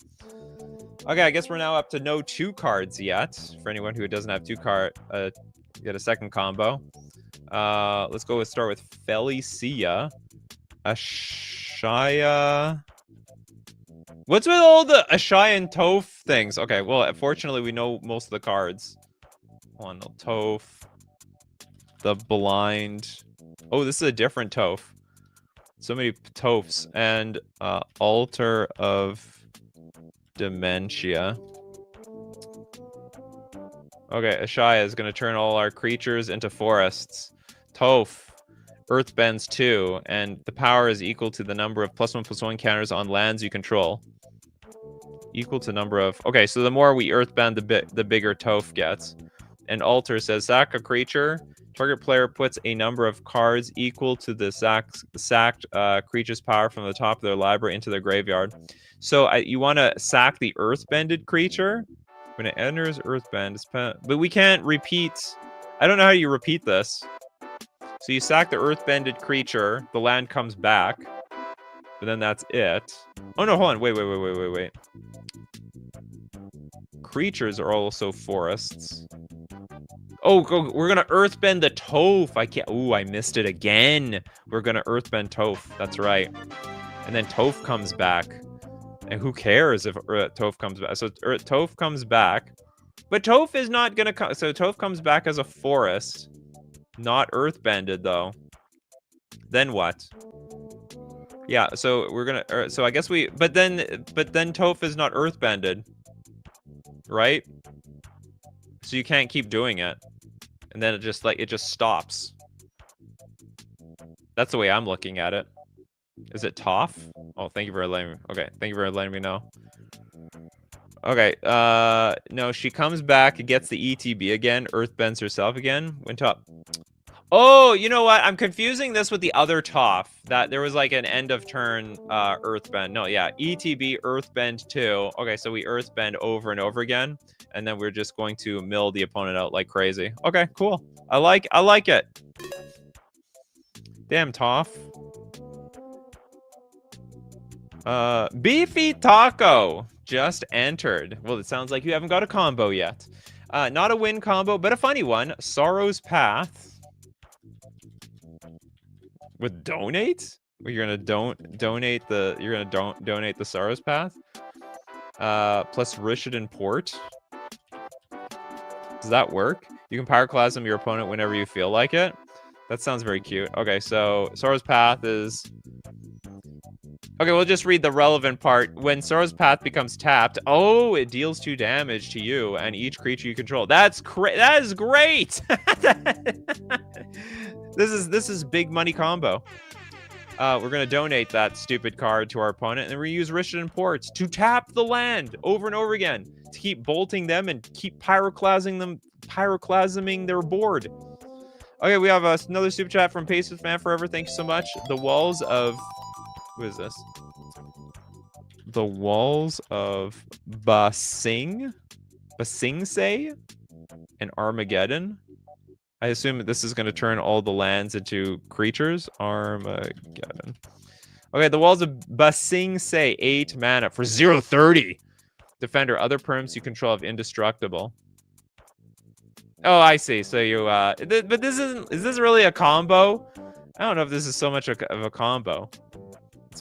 Speaker 1: Okay, I guess we're now up to no 2 cards yet. For anyone who doesn't have 2 card, get a second combo. Let's start with Felicia. Ashaya. What's with all the Ashaya and Toph things? Okay, well, fortunately, we know most of the cards. On the Toph. The Blind. Oh, this is a different Toph. So many Tophs. And Altar of Dementia. Okay, Ashaya is going to turn all our creatures into forests. Toph. Earthbends 2. And the power is equal to the number of +1/+1 counters on lands you control. Equal to number of... Okay, so the more we Earthbend, the bigger Toph gets. And Altar says, sack a creature... Target player puts a number of cards equal to the sacked creature's power from the top of their library into their graveyard. So you want to sack the Earthbended creature. When it enters Earthbend, but we can't repeat. I don't know how you repeat this. So you sack the Earthbended creature, the land comes back, but then that's it. Oh no, hold on, wait. Creatures are also forests. Oh, we're gonna Earthbend the Toph. I can't. Ooh, I missed it again. We're gonna Earthbend Toph. That's right. And then Toph comes back. And who cares if Toph comes back? So Toph comes back, but Toph is not gonna come. So Toph comes back as a forest, not Earthbended though. Then what? Yeah. So we're gonna. So I guess we. But then Toph is not Earthbended, right? So you can't keep doing it. And then it just stops. That's the way I'm looking at it. Is it Toph? Oh, thank you for letting me. Okay, thank you for letting me know. Okay, no, she comes back, gets the ETB again, Earthbends herself again. When Toph. Oh, you know what? I'm confusing this with the other Toph. That there was like an end of turn Earthbend. No, yeah, ETB Earthbend 2. Okay, so we Earthbend over and over again. And then we're just going to mill the opponent out like crazy. Okay, cool. I like it. Damn, Toph. Beefy Taco just entered. Well, it sounds like you haven't got a combo yet. Not a win combo, but a funny one. Sorrow's Path. With donate? You're gonna donate the Sorrow's Path. Plus Rishadan Port. Does that work? You can Pyroclasm your opponent whenever you feel like it. That sounds very cute. Okay, so Sorrow's Path is Okay, we'll just read the relevant part. When Sorrow's Path becomes tapped, oh, it deals 2 damage to you and each creature you control. That is great. This is big money combo. We're gonna donate that stupid card to our opponent, and then we're gonna use Richmond Ports to tap the land over and over again to keep bolting them and keep pyroclasming their board. Okay, we have another super chat from Paces Fan Forever. Thank you so much. The walls of who is this? The walls of Sing Say and Armageddon. I assume this is going to turn all the lands into creatures. Armageddon. Okay, the walls of Sing Say, 8 mana for 0/30. Defender, other perms you control have indestructible. Oh, I see. So you, but this isn't. Is this really a combo? I don't know if this is so much of a combo.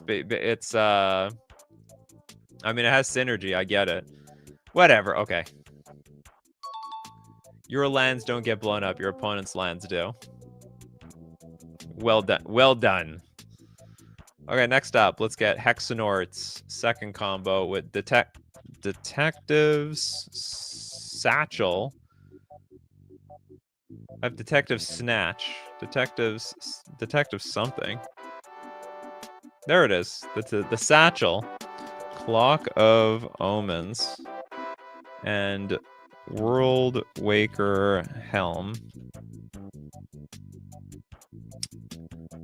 Speaker 1: It's I mean, it has synergy. I get it. Whatever. Okay. Your lands don't get blown up. Your opponent's lands do. Well done. Well done. Okay, next up, let's get Hexenort's second combo with Detective's Satchel. I have Detective Snatch. Detective something. There it is. The Satchel. Clock of Omens. And World Waker Helm.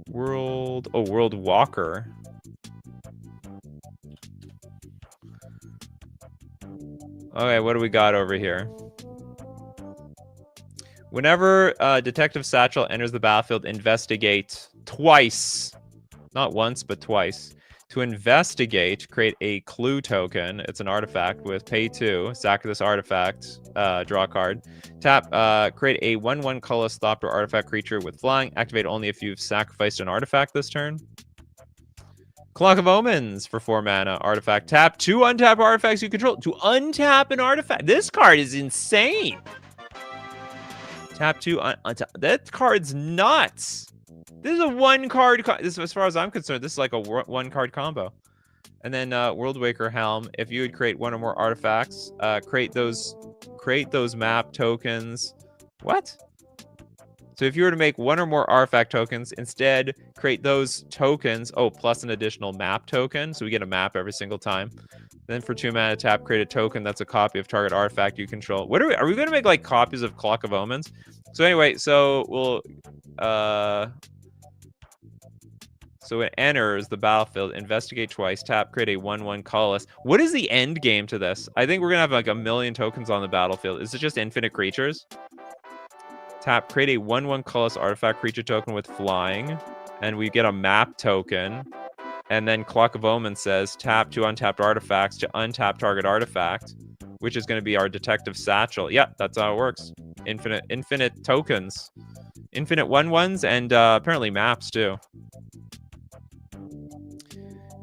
Speaker 1: World Walker. Okay, what do we got over here? Whenever Detective Satchel enters the battlefield, investigate twice. Not once, but twice. To investigate, create a clue token. It's an artifact with pay 2. Sack this artifact. Draw a card. Tap. Create a 1/1 colorless Thopter artifact creature with flying. Activate only if you've sacrificed an artifact this turn. Clock of Omens for 4 mana. Artifact. Tap 2 untap artifacts you control. To untap an artifact. This card is insane. Tap 2 untap. That card's nuts. This is a 1-card. This, as far as I'm concerned, this is like a 1-card combo. And then World Waker Helm. If you would create 1 or more artifacts, create those map tokens. What? So if you were to make 1 or more artifact tokens, instead create those tokens. Oh, plus an additional map token. So we get a map every single time. Then for 2 mana, tap, create a token that's a copy of target artifact you control. What are we going to make like copies of Clock of Omens? So anyway, so we'll so it enters the battlefield, investigate twice, tap, create a 1/1 colorless. What is the end game to this? I think we're gonna have like a million tokens on the battlefield. Is it just infinite creatures? Tap, create a 1/1 colorless artifact creature token with flying, and we get a map token. And then Clock of Omen says tap 2 untapped artifacts to untap target artifact, which is going to be our Detective Satchel. Yeah, that's how it works. Infinite tokens, infinite 1/1s, and apparently maps too.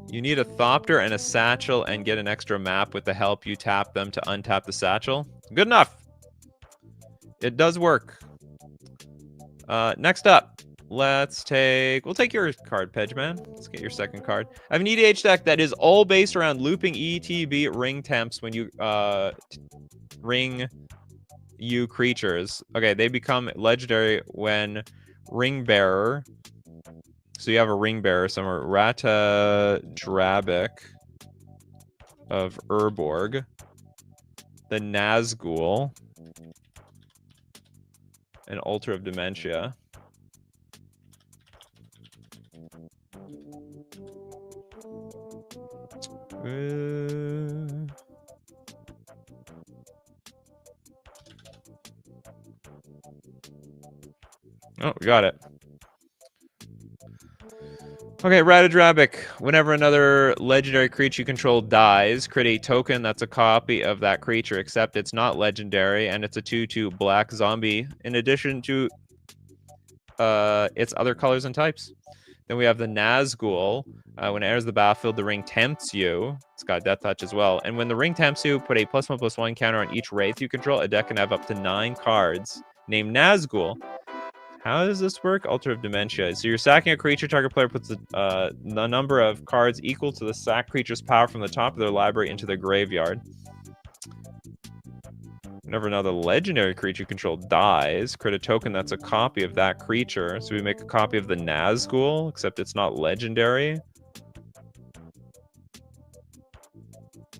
Speaker 1: You need a Thopter and a Satchel and get an extra map with the help you tap them to untap the Satchel. Good enough. It does work. Next up, we'll take your card, Pedgeman. Let's get your second card. I have an EDH deck that is all based around looping ETB ring temps when you ring you creatures. Okay, they become legendary when Ring Bearer. So you have a Ring Bearer somewhere. Rata Drabic of Urborg. The Nazgul. An Altar of Dementia. Oh, we got it. Okay, Ratadrabic. Whenever another legendary creature you control dies, create a token that's a copy of that creature, except it's not legendary, and it's a 2/2 black zombie, in addition to its other colors and types. Then we have the Nazgul. When it enters the battlefield, the ring tempts you. It's got Death Touch as well. And when the ring tempts you, put a +1/+1 counter on each Wraith you control. A deck can have up to 9 cards named Nazgul. How does this work? Altar of Dementia. So you're sacking a creature. Target player puts the number of cards equal to the sack creature's power from the top of their library into their graveyard. Whenever another legendary creature you control dies, create a token that's a copy of that creature. So we make a copy of the Nazgul, except it's not legendary.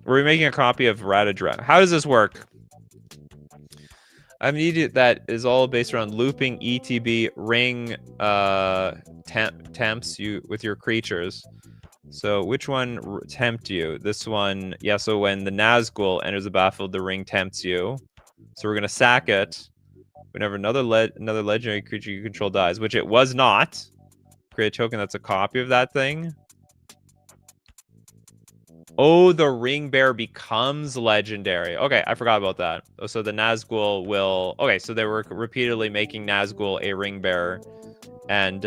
Speaker 1: We're making a copy of Ratadra. How does this work? I've needed that is all based around looping ETB ring tempts you with your creatures. So which one tempt you? This one, yeah. So when the Nazgul enters the battlefield, the ring tempts you. So we're gonna sack it. Whenever another legendary creature you control dies, which it was not. Create a token that's a copy of that thing. Oh, the ring bearer becomes legendary. Okay, I forgot about that. So the Nazgul will... Okay, so they were repeatedly making Nazgul a ring bearer and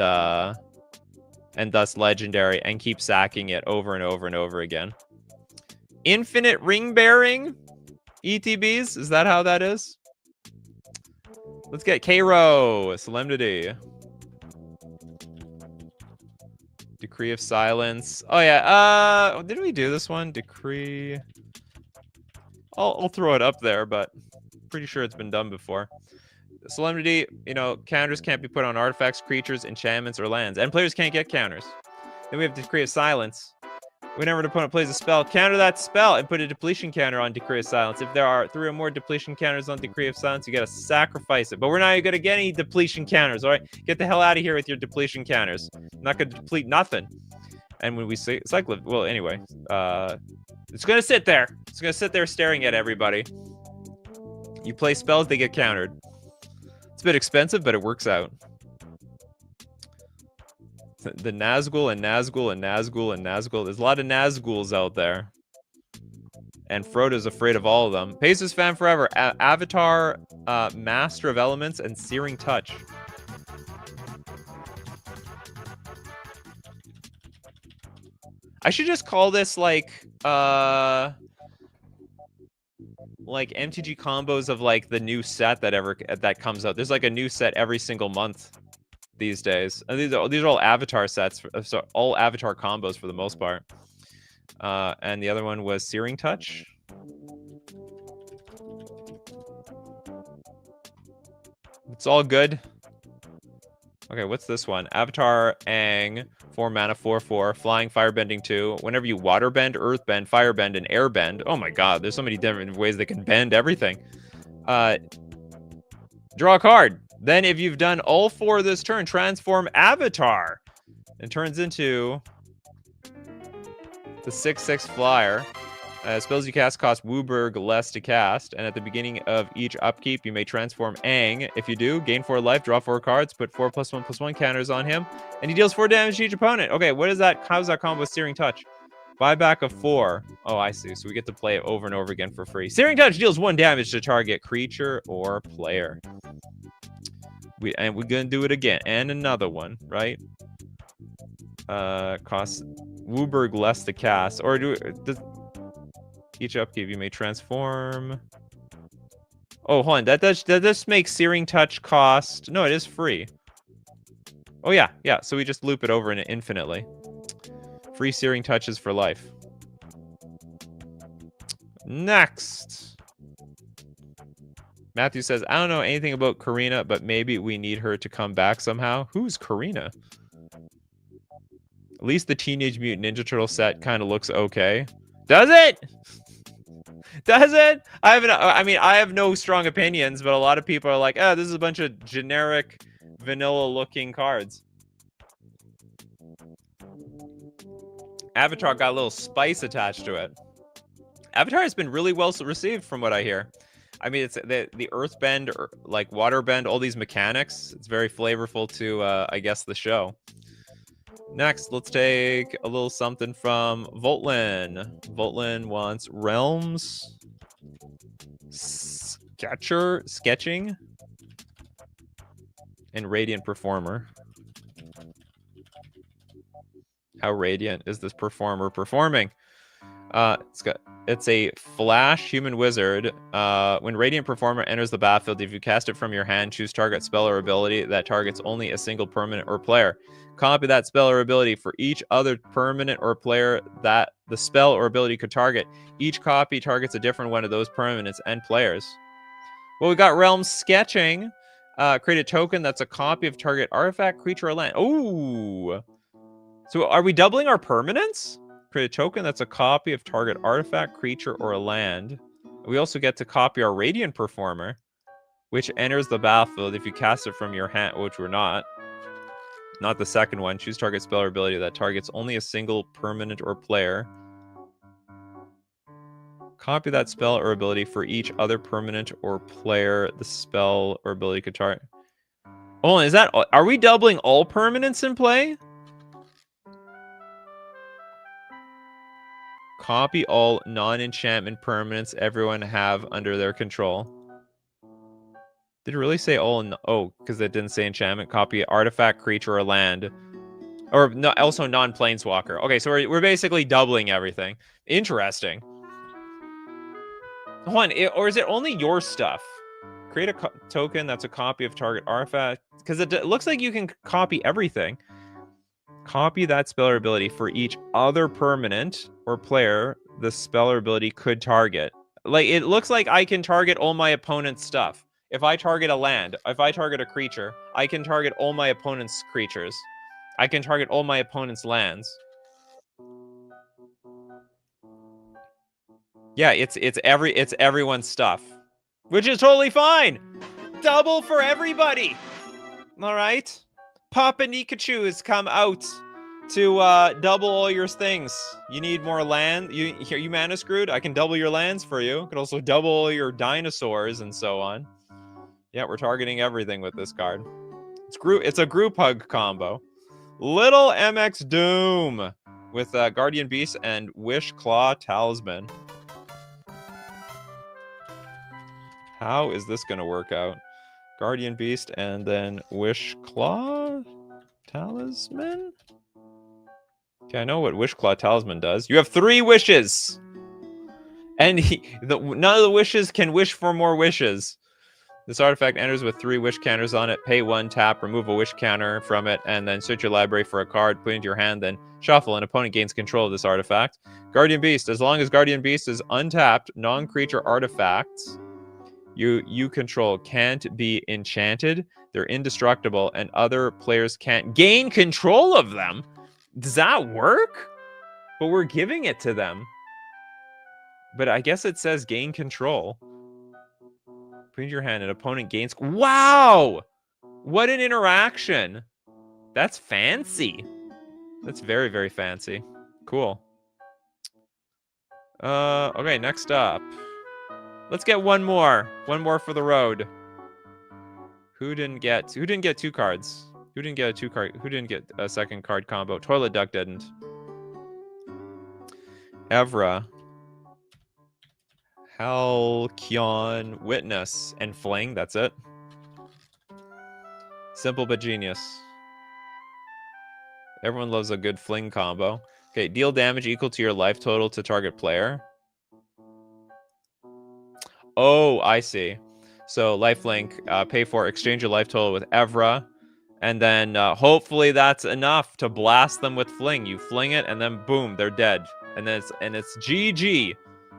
Speaker 1: thus legendary and keep sacking it over and over and over again. Infinite ring bearing ETBs? Is that how that is? Let's get Cairo. Solemnity. Decree of Silence. Oh yeah. Didn't we do this one? Decree. I'll throw it up there, but pretty sure it's been done before. Solemnity. You know, counters can't be put on artifacts, creatures, enchantments, or lands, and players can't get counters. Then we have Decree of Silence. Whenever an opponent plays a spell, counter that spell and put a depletion counter on Decree of Silence. If there are 3 or more depletion counters on Decree of Silence, you gotta sacrifice it. But we're not even gonna get any depletion counters, all right? Get the hell out of here with your depletion counters. I'm not gonna deplete nothing. And when we cycle it, well, anyway, it's gonna sit there. It's gonna sit there staring at everybody. You play spells, they get countered. It's a bit expensive, but it works out. The Nazgul and Nazgul and Nazgul and Nazgul. There's a lot of Nazguls out there. And Frodo's afraid of all of them. Paces fan forever. Avatar, Master of Elements, and Searing Touch. I should just call this like MTG combos of like the new set that comes out. There's like a new set every single month these days. And these are all Avatar sets, so all Avatar combos for the most part. And the other one was Searing Touch. It's all good. Okay, what's this one? Avatar Aang, 4 mana, 4/4, flying, firebending 2. Whenever you waterbend, earthbend, firebend, and airbend. Oh my god, there's so many different ways they can bend everything. Draw a card. Then if you've done all 4 this turn, transform Avatar. And turns into the 6/6 flyer. Spells you cast cost Wooburg less to cast. And at the beginning of each upkeep, you may transform Aang. If you do, gain 4 life, draw 4 cards, put 4+1/+1 counters on him. And he deals 4 damage to each opponent. Okay, what is that? How's that combo with Searing Touch? Buyback of 4. Oh, I see. So we get to play it over and over again for free. Searing Touch deals 1 damage to target creature or player. We're gonna do it again. And another one, right? Costs Wooburg less to cast. Or each upkeep you may transform. Oh, hold on. That does make Searing Touch cost. No, it is free. Oh yeah, yeah. So we just loop it over infinitely. Free Searing Touches for life. Next. Matthew says, I don't know anything about Karina, but maybe we need her to come back somehow. Who's Karina? At least the Teenage Mutant Ninja Turtle set kind of looks okay. Does it? Does it? I have no strong opinions, but a lot of people are like, oh, this is a bunch of generic, vanilla-looking cards. Avatar got a little spice attached to it. Avatar has been really well received from what I hear. I mean, it's the earthbend, or like waterbend, all these mechanics. It's very flavorful to, I guess, the show. Next, let's take a little something from Voltlin. Voltlin wants Realms, Sketching, and Radiant Performer. How radiant is this performer performing? It's got It's a flash human wizard. When Radiant Performer enters the battlefield, if you cast it from your hand, choose target spell or ability that targets only a single permanent or player. Copy that spell or ability for each other permanent or player that the spell or ability could target. Each copy targets a different one of those permanents and players. Well, we got Realm Sketching. Create a token that's a copy of target artifact, creature, or land. Ooh. So are we doubling our permanents? Create a token that's a copy of target artifact, creature, or a land. We also get to copy our Radiant Performer, which enters the battlefield if you cast it from your hand, which we're not. Not the second one. Choose target spell or ability that targets only a single permanent or player. Copy that spell or ability for each other permanent or player the spell or ability could target. Oh, is that... Are we doubling all permanents in play? Copy all non-enchantment permanents everyone have under their control. Did it really say all? Oh, because it didn't say enchantment. Copy artifact, creature, or land. Or no, also non-planeswalker. Okay, so we're basically doubling everything. Interesting. Hold on, or is it only your stuff? Create a token that's a copy of target artifact. Because it looks like you can copy everything. Copy that spell or ability for each other permanent or player the spell or ability could target. Like, it looks like I can target all my opponent's stuff. If I target a land, if I target a creature, I can target all my opponent's creatures. I can target all my opponent's lands. Yeah, it's everyone's stuff, which is totally fine. Double for everybody. All right. Papa Nikachu has come out to double all your things. You need more land. You mana screwed? I can double your lands for you. I could also double all your dinosaurs and so on. Yeah, we're targeting everything with this card. It's a group hug combo. Little MX Doom with Guardian Beast and Wish Claw Talisman. How is this going to work out? Guardian Beast and then Wish Claw Talisman? Okay, I know what Wish Claw Talisman does. You have 3 wishes! And none of the wishes can wish for more wishes. This artifact enters with 3 wish counters on it. Pay 1, tap, remove a wish counter from it, and then search your library for a card, put it into your hand, then shuffle. An opponent gains control of this artifact. Guardian Beast. As long as Guardian Beast is untapped, non-creature artifacts you control can't be enchanted. They're indestructible, and other players can't gain control of them. Does that work? But we're giving it to them. But I guess it says gain control. Put in your hand, an opponent gains... Wow! What an interaction. That's fancy. That's very, very fancy. Cool. Okay, next up. Let's get one more. One more for the road. Who didn't get 2 cards? Who didn't get a 2-card? Who didn't get a second card combo? Toilet Duck didn't. Evra. Halcyon, Witness, and Fling. That's it. Simple but genius. Everyone loves a good Fling combo. Okay, deal damage equal to your life total to target player. Oh, I see. So lifelink, pay for exchange your life total with Evra, and then hopefully that's enough to blast them with Fling. You fling it, and then boom, they're dead. And then it's GG,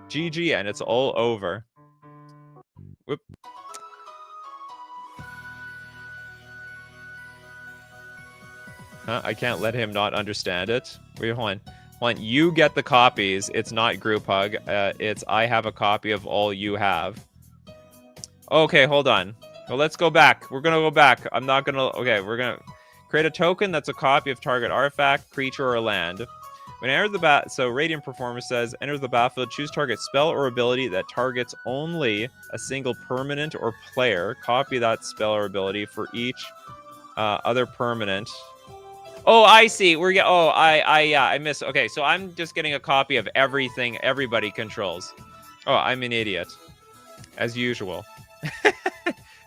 Speaker 1: GG, and it's all over. Whoop. Huh? I can't let him not understand it. Wait, hold on. Hold on. You get the copies. It's not group hug. It's I have a copy of all you have. Okay, hold on. Well, let's go back. We're gonna go back. I'm not gonna... Okay, we're gonna create a token that's a copy of target artifact, creature, or land. When it enters the so Radiant Performer says, enters the battlefield, choose target spell or ability that targets only a single permanent or player. Copy that spell or ability for each other permanent. Oh, I see. I missed. Okay, so I'm just getting a copy of everything everybody controls. Oh, I'm an idiot, as usual.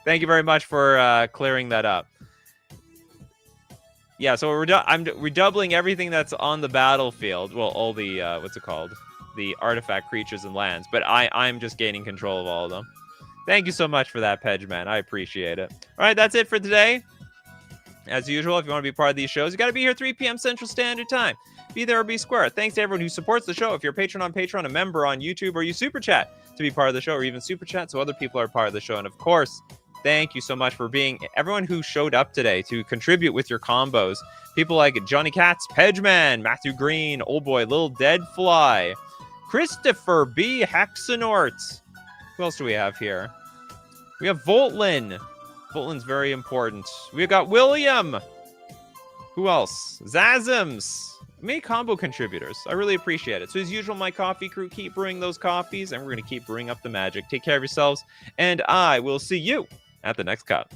Speaker 1: Thank you very much for clearing that up. Yeah, so we're doubling everything that's on the battlefield. Well, all the what's it called? the artifact creatures and lands, but I'm just gaining control of all of them. Thank you so much for that, Pedgeman. I appreciate it. All right, that's it for today. As usual, if you want to be part of these shows, you got to be here 3 p.m. Central Standard Time. Be there or be square. Thanks to everyone who supports the show. If you're a patron on Patreon, a member on YouTube, or you super chat to be part of the show, or even super chat so other people are part of the show. And of course, thank you so much for being everyone who showed up today to contribute with your combos. People like Johnny Katz, Pedgeman, Matthew Green, Old Boy, Little Dead Fly, Christopher B. Hexanort. Who else do we have here? We have Voltlin. Voltlin's very important. We've got William. Who else? Zazums. Many combo contributors. I really appreciate it. So as usual, my coffee crew, keep brewing those coffees, and we're going to keep brewing up the magic. Take care of yourselves, and I will see you at the next cup.